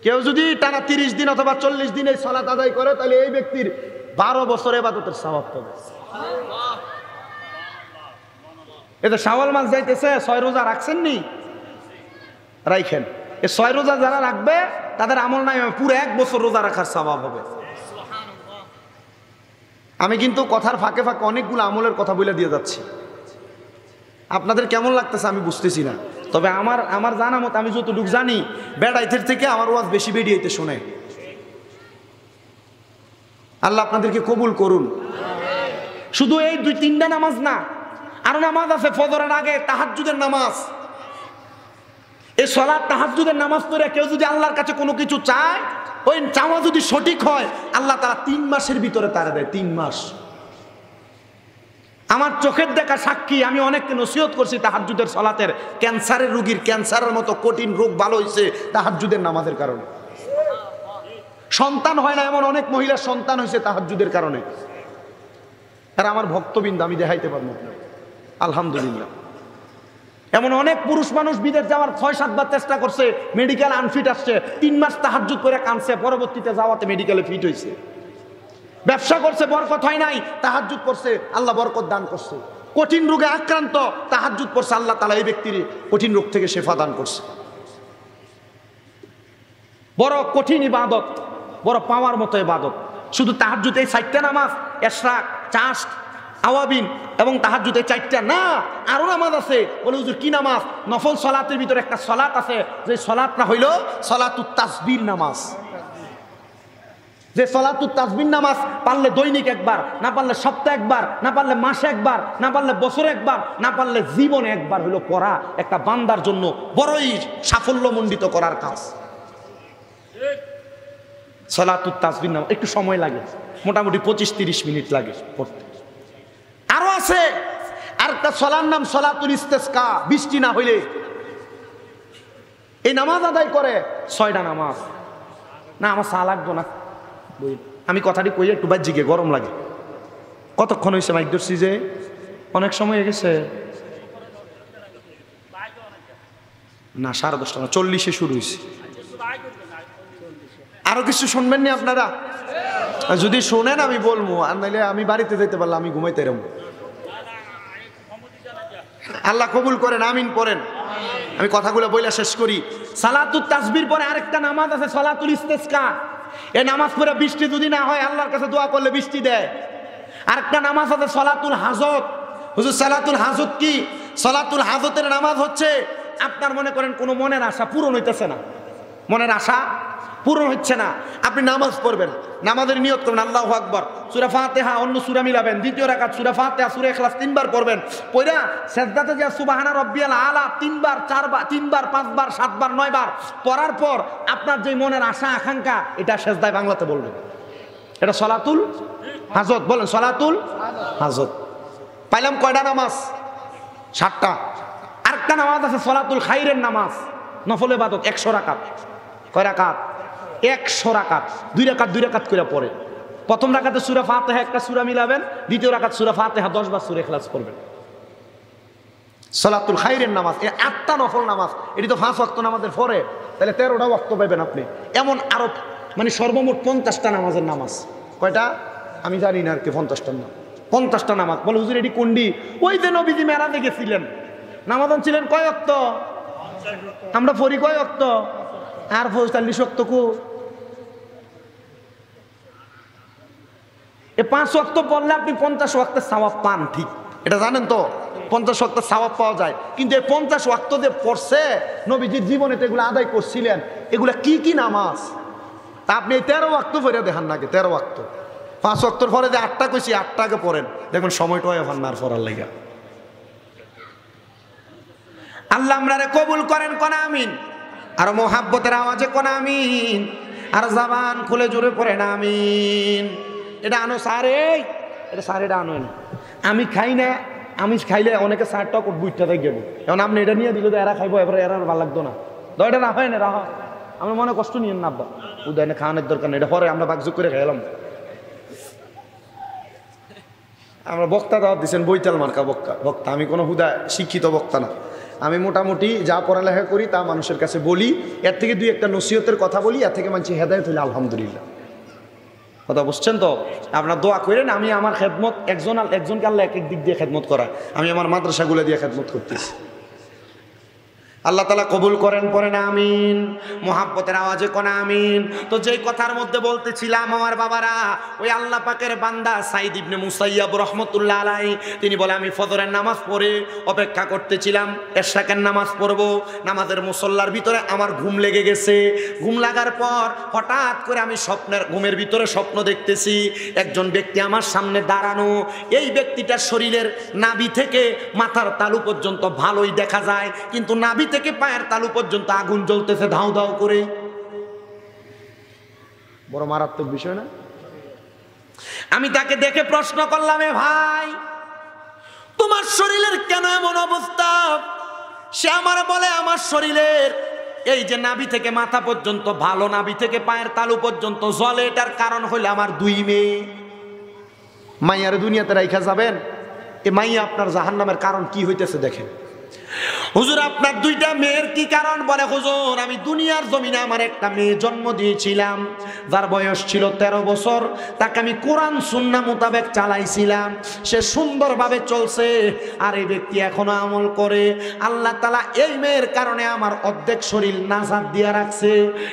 কেউ যদি টানা 30 দিন অথবা 40 দিন এই সালাত আদায় করে, তাহলে এই ব্যক্তির 12 বছর ইবাদতের সওয়াব পাবে। এতে শাওয়াল মাস যাইতেছে, 6 রোজা রাখছেন নি? রাখেন। এই 6 রোজা যারা রাখবে তাদের আমল নাই পুরো 1 বছর রোজা রাখার সওয়াব হবে। আমি কিন্তু কথার ফাঁকে ফাঁকে অনেকগুলো আমলের কথা বলে দিয়ে যাচ্ছি, আপনাদের কেমন লাগতেছে আমি বুঝতেছি না। তবে আমার জানা মত আমি যতটুকু জানি বেড়াইতের থেকে আমার ওয়াজ বেশি বেরিয়েতে শোনে। আল্লাহ আপনাদেরকে কবুল করুন। শুধু এই 2-3টা নামাজ না, আরো নামাজ আছে ফজরের আগে, তাহাজ্জুদের নামাজ। এই সালাত তাহাজ্জুদের নামাজ পড়ে কেউ যদি আল্লাহর কাছে কোনো কিছু চায়, ওই চাওয়া যদি সঠিক হয় আল্লাহ তাআলা 3 মাসের ভিতরে তারা দেয়। 3 মাস। আমার চোখের দেখা সাক্ষী, আমি অনেককে নসিহত করছি তাহাজ্জুদের সালাতের। ক্যান্সারের রোগীর ক্যান্সারের মতো কঠিন রোগ ভালো হয়েছে তাহাজ্জুদের নামাজের কারণে। সন্তান হয় না এমন অনেক মহিলার সন্তান হয়েছে তাহাজ্জুদের কারণে। আর আমার ভক্তবৃন্দ আমি দেখাইতে পারবো আলহামদুলিল্লাহ। এমন অনেক পুরুষ মানুষ বিদেশ যাওয়ার 6-7 বার চেষ্টা করছে, মেডিকেল আনফিট আসছে, 3 মাস তাহাজ্জুদ করে কাঁদছে, পরবর্তীতে যাওয়াতে মেডিকেলে ফিট হয়েছে। ব্যবসা করছে, বরকত হয় নাই, তাহাজ্জুদ করছে, আল্লাহ বরকত দান করছে। কঠিন রোগে আক্রান্ত, তাহাজ্জুদ করছে, আল্লাহ তাআলা এই ব্যক্তির কঠিন রোগ থেকে শেফা দান করছে। বড় কঠিন ইবাদত, বড় পাওয়ার মতো ইবাদত। শুধু তাহাজ্জুদ এই 4টা নামাজ, ইশরাক, চাশত, আওয়াবিন এবং তাহাজ্জুদ এই 4টা না, আরো নামাজ আছে। বলে হুজুর কি নামাজ? নফল সালাতের ভিতরে একটা সালাত আছে, যে সালাতটা হইল সালাতুত তাসবিহ নামাজ। যে সালাতুত তাসবিহ নামাজ পারলে দৈনিক একবার, না পারলে সপ্তাহে একবার, না পারলে মাসে একবার, না পারলে বছরে একবার, না পারলে জীবনে একবার হইল পড়া একটা বান্দার জন্য বড়ই সাফল্যমণ্ডিত করার কাজ। সালাতুত তাসবিহ নামাজ একটু সময় লাগে, মোটামুটি 25-30 মিনিট লাগে পড়তে। আরো আছে আরেকটা সালার নাম সালাতুল ইস্তিসকা, বৃষ্টি না হইলে এই নামাজ আদায় করে। 6টা নামাজ। না আমার চা লাগতো না, আমি কথাটি কই একটু বাহ্যিকে গরম লাগে। কতক্ষণ হয়েছে মাইক ধরছি যে? অনেক সময় হয়ে গেছে না, 10:30 না, 40-এ শুরু হয়েছে। আরো কিছু শুনবেন নি আপনারা? যদি শোনেন আমি বলবো, আর নাইলে আমি বাড়িতে যেতে পারলাম, আমি ঘুমাইতে এরম। আল্লাহ কবুল করেন, আমিন পড়েন। আমি কথাগুলো বইলা শেষ করি। সালাতুত তাসবির পরে আরেকটা নামাজ আছে সালাতুল ইস্তিসকা। এই নামাজ পড়ে বৃষ্টি যদি না হয় আল্লাহর কাছে দোয়া করলে বৃষ্টি দেয়। আরেকটা নামাজ আছে সালাতুল হাজত। হুজুর সালাতুল হাজত কি? সালাতুল হাজতের নামাজ হচ্ছে আপনার মনে করেন কোনো মনের আশা পূরণ হইতেছে না, মনের আশা পূরণ হচ্ছে না, আপনি নামাজ পড়বেন, নামাজের নিয়ত করবেন আল্লাহু আকবার, সূরা ফাতিহা অন্য সূরা মিলাবেন, দ্বিতীয় রাকাত সূরা ফাতিহা সূরা ইখলাস 3 বার পড়বেন, পড়া সিজদাতে যা সুবহানা রাব্বিয়াল আলা 3 বার 4 বার 3 বার 5 বার 7 বার 9 বার পড়ার পর আপনার যে মনের আশা আকাঙ্ক্ষা এটা সিজদায় বাংলাতে বলবেন। এটা সালাতুল হাজত। বলেন সালাতুল হাজত। পাইলাম কয়টা নামাজ? 7টা। আরেকটা নামাজ আছে সালাতুল খাইরের নামাজ, নফল ইবাদত 100 রাকাত। কয় রাকাত? 100 রাকাত। 2 রাকাত 2 রাকাত করে পড়ে। প্রথম রাকাতে সূরা ফাতিহা একটা সূরা মিলাবেন, দ্বিতীয় রাকাত সূরা ফাতিহা 10 বার সূরা ইখলাস পড়বেন। সালাতুল খাইরের নামাজ, এই 8টা নফল নামাজ। এটি তো 5 ওয়াক্ত নামাজের পরে, তাহলে 13টা ওয়াক্ত পাবেন আপনি। এমন আরো মানে সর্বমোট 50টা নামাজের নামাজ। কয়টা আমি জানি না আর কি, 50টা না 50টা নামাজ। বলে হুজুর এটি কোনটি? ওই যে নবীজি মেরাজে গেছিলেন, নামাজ ছিলেন কয় ওয়াক্ত? আমরা পড়ি কয় ওয়াক্ত? আর 45 ওয়াক্ত কো? এই 5 ওয়াক্ত পড়লে আপনি 50 ওয়াক্তের সওয়াব পান, ঠিক এটা জানেন তো? 50 ওয়াক্তের সওয়াব পাওয়া যায়। কিন্তু এই 50 ওয়াক্ত যে পড়ছে নবীজির জীবনে তো এগুলো আদায় করছিলেন, এগুলা কি কি নামাজ? তা আপনি এই 13 ওয়াক্ত পড়ে দেখান নাকি? 13 ওয়াক্ত 5 ওয়াক্তর পরে যে 8টা কইছি 8টাকে পড়েন, দেখবেন সময়টা এখন আর পড়ার লাগা। আল্লাহ আমরারে কবুল করেন, কোন আমিন। আর মোহাব্বতের আওয়াজে কোন আমিন। আর জবান খুলে জোরে পড়েন আমিন। এটা আনো স্যার, এই এটা স্যার, এটা আনো। আমি খাই না, আমি খাইলে অনেকে স্যারটা বুঝতে থাকবে। এখন আপনি এটা নিয়ে দিল তো এরা খাইবো, এবার এরা ভালো লাগতো না। এটা না হয় না, রাহ আমার মনে কষ্ট নিয়েন না আব্বা, উদয় না খাওয়ানোর দরকার নেই, এটা পরে আমরা বাকযোগ করে খাইলাম। আমরা বক্তা দাওয়াত দিচ্ছেন, বৈতাল মার্কা বক্তা। আমি কোনো হুদা শিক্ষিত বক্তা না, আমি মোটামুটি যা পড়ালেখা করি তা মানুষের কাছে বলি। এর থেকে 2-1টা নসিহতের কথা বলি, এর থেকে মানুষ হেদায়েত হইলে আলহামদুলিল্লাহ। কথা বুঝছেন তো? আপনার দোয়া করেন, আমি আমার খেদমত একজনকে আল্লাহ এক এক দিক দিয়ে খেদমত করা, আমি আমার মাদ্রাসাগুলো দিয়ে খেদমত করতেছি। আল্লাহ তাআলা কবুল করেন, পড়েন আমিন, মোহাব্বতের আওয়াজে কোন আমিন। তো যেই কথার মধ্যে বলতেছিলাম আমার বাবারা, ওই আল্লাহ পাকের বান্দা সাইদ ইবনে মুসাইয়াব রহমতুল্লাহ আলাইহি তিনি বলে আমি ফজরের নামাজ পড়ে অপেক্ষা করতেছিলাম, এশরাকের নামাজ পড়বো, নামাজের মুসল্লার ভিতরে আমার ঘুম লেগে গেছে। ঘুম লাগার পর হঠাৎ করে আমি ঘুমের ভিতরে স্বপ্ন দেখতেছি একজন ব্যক্তি আমার সামনে দাঁড়ানো। এই ব্যক্তিটার শরীরের নাভি থেকে মাথার তালু পর্যন্ত ভালোই দেখা যায়, কিন্তু নাভি থেকে পায়ের তালু পর্যন্ত আগুন জ্বলতেছে ধাউ ধাউ করে। বড় মারাত্মক বিষয় না? আমি তাকে দেখে প্রশ্ন করলাম, এ ভাই তোমার শরীরের কেন এমন অবস্থা? সে আমার বলে আমার শরীরের এই যে নাভি থেকে মাথা পর্যন্ত ভালো, নাভি থেকে পায়ের তালু পর্যন্ত জ্বলে, এটার কারণ হইল আমার দুই মেয়ে। মাইয়ার দুনিয়াতে রাইখা যাবেন, এ মাইয়া আপনার জাহান্নামের কারণ কি হইতেছে দেখেন। হুজুর আপনার দুইটা মেয়ের কি কারণ? বলে হুজুর আমি দুনিয়ার জমিনে আমার একটা মেয়ে জন্ম দিয়েছিলাম, যার বয়স ছিল 13 বছর। তাকে আমি কোরআন সুন্নাহ মোতাবেক চালাইছিলাম, সে সুন্দরভাবে চলছে, আর এই ব্যক্তি এখনো আমল করে। আল্লাহ তাআলা এই মেয়ের কারণে আমার অর্ধেক শরীর নাজাত দিয়া রাখছে।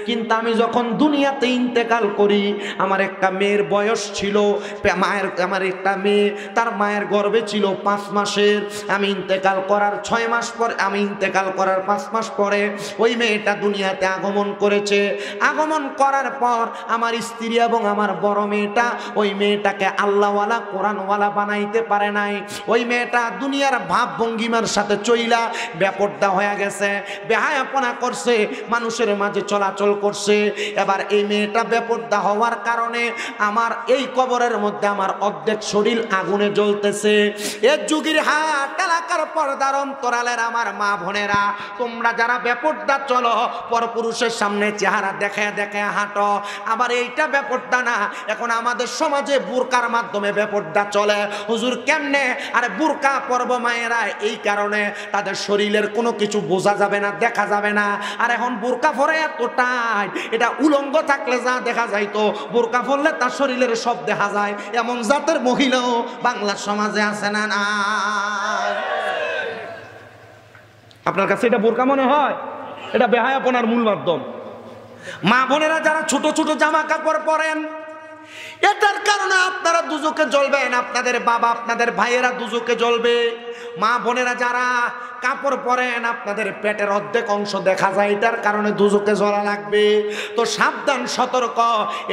কিন্তু আমি যখন দুনিয়াতে ইন্তেকাল করি, আমার একটা মেয়ের বয়স ছিল, আমার একটা মেয়ে তার মায়ের গর্ভে ছিল 5 মাসের। আমি ইন্তেকাল করার 6 মাস পর, আমি ইন্তেকাল করার 5 মাস পরে ওই মেয়েটা দুনিয়াতে আগমন করেছে। আগমন করার পর আমার স্ত্রী এবং আমার বড় মেয়েটা ওই মেয়েটাকে আল্লাহওয়ালা কোরআনওয়ালা বানাইতে পারে নাই। ওই মেয়েটা দুনিয়ার ভাব ভঙ্গিমার সাথে চইলা বেপরদা হয়ে গেছে, বেহায়াপনা করছে, মানুষের মাঝে চলাচল করছে। এবার এই মেয়েটা বেপরদা হওয়ার কারণে আমার এই কবরের মধ্যে আমার অর্ধেক শরীর আগুনে জ্বলতেছে। এ যুগের হাট এলাকার পর্দার অন্তরালের আমার মা বোনেরা, তোমরা যারা বেপরদা চলো, পরপুরুষের সামনে চেহারা দেখায় দেখায় হাঁটো, আবার এইটা বেপরদা না, এখন আমাদের সমাজে বুরকার মাধ্যমে বেপরদা চলে। হুজুর কেমনে? আরে বুরকা পরব মায়েরা এই কারণে তাদের শরীরের কোনো কিছু বোঝা যাবে না, দেখা যাবে না। আর এখন বুরকা পরে এত টাইট, এটা উলঙ্গ থাকলে যা দেখা যাইতো, বুরকা পরলে তার শরীরের সব দেখা যায়, এমন জাতের মহিলাও বাংলার সমাজে আছে না? না, আপনার কাছে এটা বোরকা মনে হয়? এটা বেহায়াপনার মূল মাধ্যম। মা বোনেরা যারা ছোট ছোট জামা কাপড় পরেন, এটার কারণে আপনারা দুজকে জ্বলবেন, আপনাদের বাবা আপনাদের ভাইয়েরা দুজকে জ্বলবে। মা বোনেরা যারা কাপড় পরেন, আপনাদের পেটের অর্ধেক অংশ দেখা যায়, এটার কারণে দুজকে জ্বলা লাগবে। তো সাবধান, সতর্ক,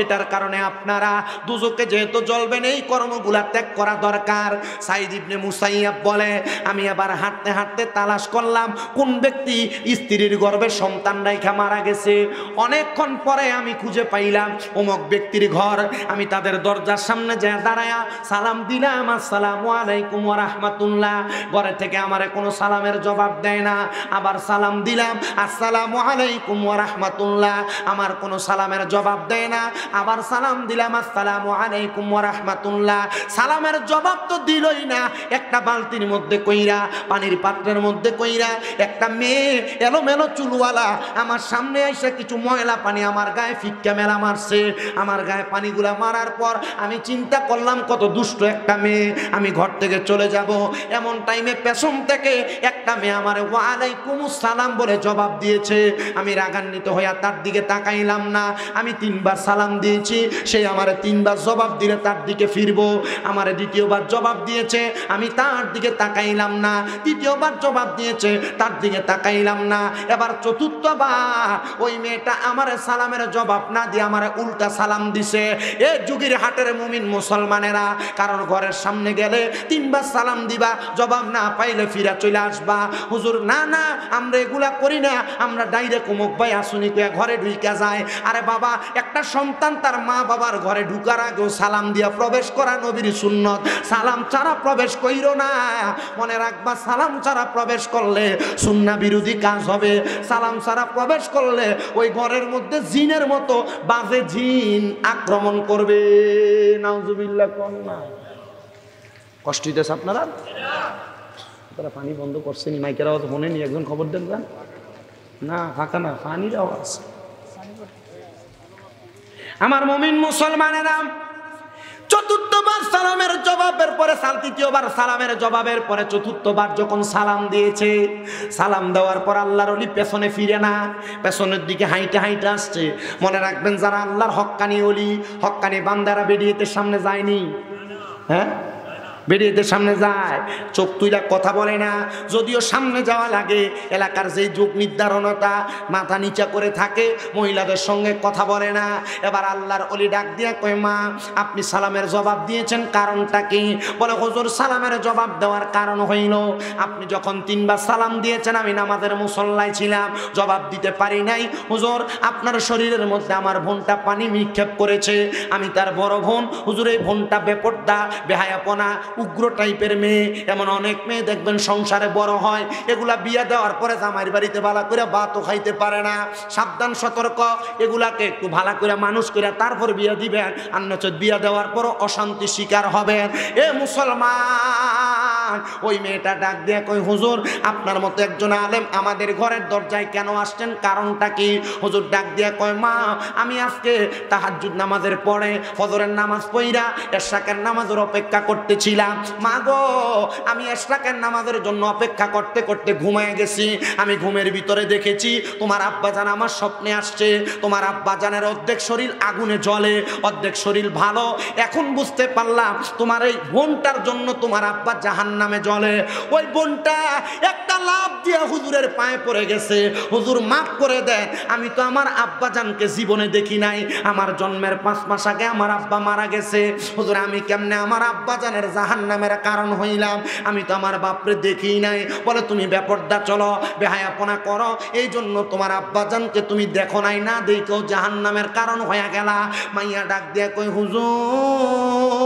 এটার কারণে আপনারা দুজকে যেহেতু জ্বলবেন, এই কর্মগুলা ত্যাগ করা দরকার। সাইদ ইবনে মুসাইয়াব বলে আমি আবার হাঁটতে হাঁটতে তালাশ করলাম কোন ব্যক্তি স্ত্রীর গর্ভে সন্তান রাইখা মারা গেছে। অনেকক্ষণ পরে আমি খুঁজে পাইলাম অমুক ব্যক্তির ঘর। আমি তাদের দরজার সামনে যেয়ে দাঁড়ায়া সালাম দিলাম, আসসালামু আলাইকুম ওয়া রাহমাতুল্লাহ। ঘরে থেকে আমারে কোনো সালামের জবাব দেয় না। আবার সালাম দিলাম, আসসালামু আলাইকুম ওয়া রাহমাতুল্লাহ, আমার কোনো সালামের জবাব দেয় না। আবার সালাম দিলাম, আসসালামু আলাইকুম ওয়া রাহমাতুল্লাহ, সালামের জবাব তো দিলই না। একটা বালতির মধ্যে কইরা, পানির পাত্রের মধ্যে কইরা একটা মেয়ে এলোমেলো চুলওয়ালা আমার সামনে এসে কিছু ময়লা পানি আমার গায়ে ফিক্কা মেলা মারছে। আমার গায়ে পানিগুলা মারার পর আমি চিন্তা করলাম কত দুষ্ট একটা মেয়ে, আমি ঘর থেকে চলে যাব। এমন টাইমে পেছন থেকে একটা মেয়ে আমার ওয়ালাইকুম সালাম বলে জবাব দিয়েছে। আমি রাগান্বিত হইয়া তার দিকে তাকাইলাম না। আমি 3 বার সালাম দিয়েছি, সে আমারে 3 বার জবাব দিলে তার দিকে ফিরবো। আমারে 2য়বার জবাব দিয়েছে, আমি তার দিকে তাকাইলাম না। 3য়বার জবাব দিয়েছে, তার দিকে তাকাইলাম না। এবার 4র্থবার ওই মেয়েটা আমারে সালামের জবাব না দিয়ে আমারে উল্টা সালাম দিছে। এ যুগের হাটের মুমিন মুসলমানেরা, কারণ ঘরের সামনে গেলে 3 বার সালাম দিবা, জবাব না পাইলে ফিরা চলে আসবা। হুজুর না না, আমরা এগুলা করি না, আমরা ডাইরেক্ট অমুক ভাই আসুনি কইয়া ঘরে ঢুইকা যায়। আরে বাবা, একটা সন্তান তার মা বাবার ঘরে ঢুকার আগেও সালাম দিয়া প্রবেশ করা নবীর সুন্নত। সালাম ছাড়া প্রবেশ কইরো না, মনে রাখবা সালাম ছাড়া প্রবেশ করলে সুন্নাহ বিরোধী কাজ হবে। সালাম ছাড়া প্রবেশ করলে ওই ঘরের মধ্যে জিনের মতো বাজে জিন আক্রমণ করবে। নাউজুবিল্লাহ। কোন না কষ্ট হইতেছে আপনারা? তারা পানি বন্ধ করছেন, মাইকের আওয়াজ মনে নি, একজন খবর দেন যান না, ফাঁকা না, পানির আওয়াজ। আমার মুমিন মুসলমানেরা, চতুর্থবার সালামের জবাবের পরে তৃতীয়বার সালামের জবাবের পরে চতুর্থবার যখন সালাম দিয়েছে, সালাম দেওয়ার পর আল্লাহর ওলি পেছনে ফিরে না, পেছনের দিকে হাইটে হাইটে আসছে। মনে রাখবেন, যারা আল্লাহর হক্কানি ওলি, হক্কানি বান্দারা বেরিয়েতে সামনে যায়নি, হ্যাঁ বেরিয়েতে সামনে যায়, চোখ তুইলা কথা বলে না। যদিও সামনে যাওয়া লাগে, এলাকার যেই যুগ নির্ধারণতা, মাথা নিচা করে থাকে, মহিলাদের সঙ্গে কথা বলে না। এবার আল্লাহর ওলি ডাক দিয়া কয়, মা আপনি সালামের জবাব দিয়েছেন, কারণটা কি? বলে, হুজুর সালামের জবাব দেওয়ার কারণ হইল আপনি যখন 3 বার সালাম দিয়েছেন, আমি নামাজের মুসল্লায় ছিলাম, জবাব দিতে পারি নাই। হুজুর আপনার শরীরের মধ্যে আমার বোনটা পানি নিক্ষেপ করেছে, আমি তার বড় বোন। হুজুর এই বোনটা বেপর্দা, বেহায়াপনা, উগ্র টাইপের মেয়ে। এমন অনেক মেয়ে দেখবেন সংসারে বড় হয়, এগুলা বিয়া দেওয়ার পরে জামাইয়ের বাড়িতে ভালো করে ভাতও খাইতে পারে না। সাবধান, সতর্ক, এগুলাকে একটু ভালো করে মানুষ করে তারপর বিয়া দিবেন, আর নচেত বিয়া দেওয়ার পরও অশান্তি শিকার হবেন। এ মুসলমান, ওই মেয়েটা ডাক দিয়ে কই, হুজুর আপনার মতো একজন আলেম আমাদের ঘরের দরজায় কেন আসছেন, কারণটা কি? হুজুর ডাক দিয়ে কয়, মা আমি আজকে তাহাজ্জুদ নামাজের পরে ফজরের নামাজ পড়া এশরাকের নামাজের অপেক্ষা করতেছিলাম। মা গো, আমি এশরাকের নামাজের জন্য অপেক্ষা করতে করতে ঘুমায় গেছি। আমি ঘুমের ভিতরে দেখেছি তোমার আব্বাজান আমার স্বপ্নে আসছে। তোমার আব্বাজানের অর্ধেক শরীর আগুনে জ্বলে, অর্ধেক শরীর ভালো। এখন বুঝতে পারলাম তোমার এই বোনটার জন্য তোমার আব্বা জাহান্নামে জ্বলে। ওই বোনটা একটা লাফ দিয়ে হুজুরের পায়ে পড়ে গেছে, হুজুর মাফ করে দেন, আমি তো আমার আব্বাজানকে জীবনে দেখি নাই, আমার জন্মের 5 মাস আগে আমার আব্বা মারা গেছে। হুজুর আমি কেমনে আমার আব্বাজানের জাহান্নামের কারণ হইলাম? আমি তো আমার বাপরে দেখি নাই। বলে, তুমি বেপরদা চলো, বেহায়াপনা করো, এই জন্য তোমার আব্বাজানকে তুমি দেখো নাই, না দেখেও জাহান্নামের কারণ হয়ে গেলা। মাইয়া ডাক দিয়ে কই, হুজুর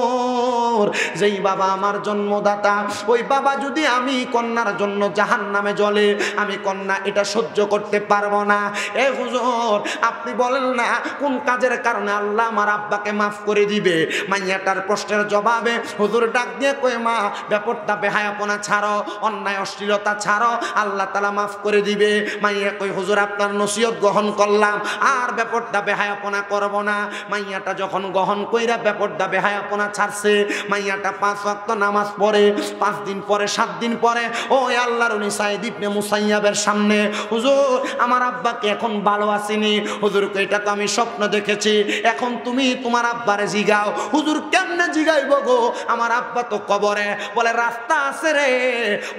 যেই বাবা আমার জন্মদাতা, ওই বাবা যদি আমি কন্যার জন্য জাহান্নামে জ্বলে, আমি কন্যা এটা সহ্য করতে পারবো না। এ হুজুর আপনি বলেন না কোন কাজের কারণে আল্লাহ আমার আব্বাকে মাফ করে দিবে? মাইয়াটার প্রশ্নের জবাবে হুজুর ডাক দিয়ে কই, মা ব্যাপারটা বেহায়াপনা ছাড়ো, অন্যায় অশ্লীলতা ছাড়ো, আল্লাহ তাআলা মাফ করে দিবে। মাইয়া কই, হুজুর আপনার নসিহত গ্রহণ করলাম, আর ব্যাপারটা বেহায়াপনা করব না। মাইয়াটা যখন গ্রহণ কইরা ব্যাপারটা বেহায়াপনা ছাড়ছে, মাইয়াটা 5 ওয়াক্ত নামাজ পড়ে। 5 দিন পরে 7 দিন পরে ওই আল্লাহর উনি সাইদ ইবনে মুসাইয়াবের সামনে, হুজুর আমার আব্বাকে এখন ভালো আসেনি। হুজুর এটা তো আমি স্বপ্ন দেখেছি, এখন তুমি তোমার আব্বারে জিগাও। হুজুর কেমনে জিগাইব গো, আমার আব্বা তো কবরে। বলে, রাস্তা আছে রে,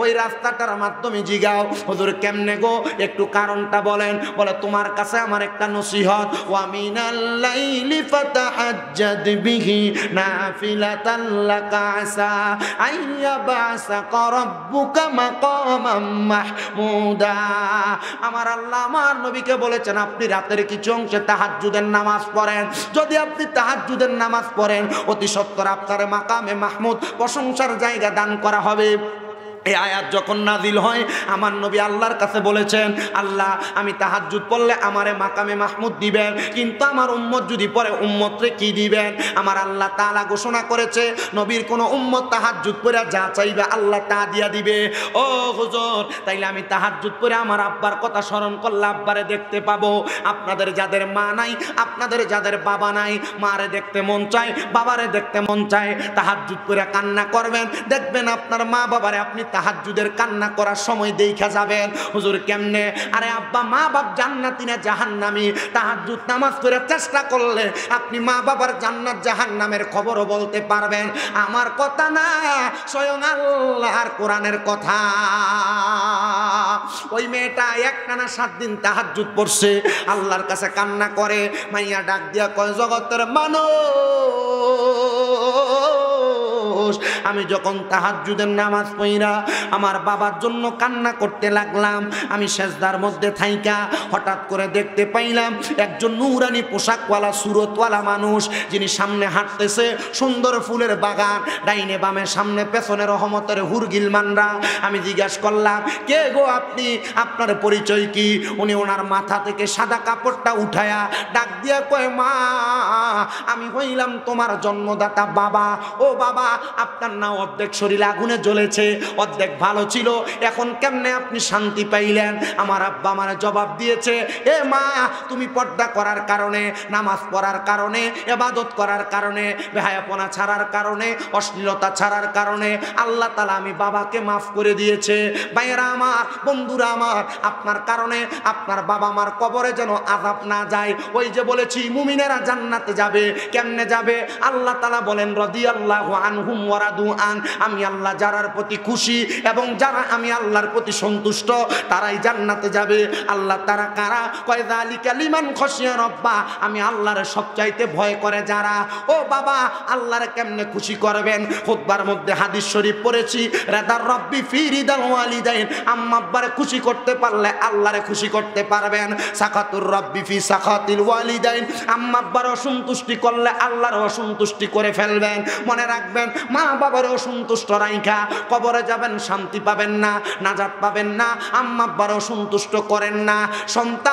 ওই রাস্তাটার মাধ্যমে জিগাও। হুজুর কেমনে গো, একটু কারণটা বলেন। বলে, তোমার কাছে আমার একটা নসিহত, ওয়া মিনাল লাইলি ফাতাহাজ্জাদ বিহি নাফিলাতান লাকা আসা আইয়াবাসাকা রাব্বুকা মাকামাম মাহমুদা। আমার আল্লাহ আমার নবীকে বলেছেন, আপনি রাতের কিছু অংশে তাহাজ্জুদের নামাজ পড়েন। যদি আপনি তাহাজ্জুদের নামাজ পড়েন, অতি সত্বর আপনার মাকামে মাহমুদ, প্রশংসার জায়গা দান করা হবে। এই আয়াত যখন নাজিল হয়, আমার নবী আল্লাহর কাছে বলেছেন, আল্লাহ আমি তাহাজ্জুদ পড়লে আমারে মাকামে মাহমুদ দিবেন, কিন্তু আমার উম্মত যদি পড়ে উম্মতরে কি দিবেন? আমার আল্লাহ তাআলা ঘোষণা করেছে, নবীর কোন উম্মত তাহাজ্জুদ পড়ে যা চাইবে আল্লাহ তা দিয়া দিবে। ও হুজুর, তাইলে আমি তাহাজ্জুদ পড়ে আমার আব্বার কথা স্মরণ করলে আব্বারে দেখতে পাবো। আপনাদের যাদের মা নাই, আপনাদের যাদের বাবা নাই, মারে দেখতে মন চায়, বাবারে দেখতে মন চায়, তাহাজ্জুদ পড়ে কান্না করবেন, দেখবেন আপনার মা বাবারে আপনি তাহাজ্জুদের কান্না করার সময় দেখা যাবেন। হুজুর কেমনে? আরে আব্বা মা বাপ জান্নাতি না জাহান্নামী, তাহাজ্জুদ নামাজ পড়ে চেষ্টা করলে আপনি মা বাবার জান্নাত জাহান্নামের খবরও বলতে পারবেন। আমার কথা না, স্বয়ং আল্লাহর কোরআনের কথা। ওই মেয়েটা একটানা 7 দিন তাহাজ্জুদ পড়ছে, আল্লাহর কাছে কান্না করে। মাইয়া ডাক দিয়া কয়, জগতের মানুষ, আমি যখন তাহাজ্জুদের নামাজ পড়া আমার বাবার জন্য কান্না করতে লাগলাম, আমি সেজদার মধ্যে থাইকা হঠাৎ করে দেখতে পাইলাম একজন নূরানি পোশাকওয়ালা সুরতওয়ালা মানুষ, যিনি সামনে হাঁটতেছে, সুন্দর ফুলের বাগান, ডাইনে বামে সামনে পেছনে রহমতের হুরগিল মানরা। আমি জিজ্ঞাসা করলাম, কে গো আপনি, আপনার পরিচয় কি? উনি ওনার মাথা থেকে সাদা কাপড়টা উঠায়া ডাক দিয়া কয়, মা আমি হইলাম তোমার জন্মদাতা বাবা। ও বাবা, আপনার না অর্ধেক শরীর আগুনে জ্বলেছে, অর্ধেক ভালো ছিল, এখন কেমনে আপনি শান্তি পাইলেন? আমার আব্বা আমার জবাব দিয়েছে, এ মা, তুমি পর্দা করার কারণে, নামাজ পড়ার কারণে, ইবাদত করার কারণে, বেহায়াপনা ছাড়ার কারণে, অশ্লীলতা ছাড়ার কারণে আল্লাহ তাআলা আমি বাবাকে মাফ করে দিয়েছে। ভাইয়েরা আমার, বন্ধুরা আমার, আপনার কারণে আপনার বাবা মার কবরে যেন আযাব না যায়। ওই যে বলেছি মুমিনেরা জান্নাতে যাবে, কেমনে যাবে? আল্লাহ তাআলা বলেন রাদিয়াল্লাহু আনহুম ওয়া রাদু আন, আমি আল্লাহ যারার প্রতি খুশি এবং যারা আমি আল্লাহর প্রতি সন্তুষ্ট তারাই জান্নাতে যাবে। আল্লাহ তারা কারা? কয় যালিকা লিমান খাশিয়া রাব্বা, আমি আল্লাহর সবচাইতে ভয় করে যারা। ও বাবা, আল্লাহর কেমনে খুশি করবেন? খুতবার মধ্যে হাদিস শরীফ পড়েছি, রাদার রব্বি ফি রিদাল ওয়ালিদাইন, আম্মা আব্বারে খুশি করতে পারলে আল্লাহরে খুশি করতে পারবেন। সাখাতুর রব্বি ফি সাখাতিল ওয়ালিদাইন, আম্মা আব্বার অসন্তুষ্টি করলে আল্লাহর অসন্তুষ্টি করে ফেলবেন। মনে রাখবেন, মা বাবার অসন্তুষ্ট রাইখা কবরে যাবেন, শান্তি পাবেন না, নাজাত পাবেন না। আম্মা আব্বার অসন্তুষ্ট করেন না। সন্তান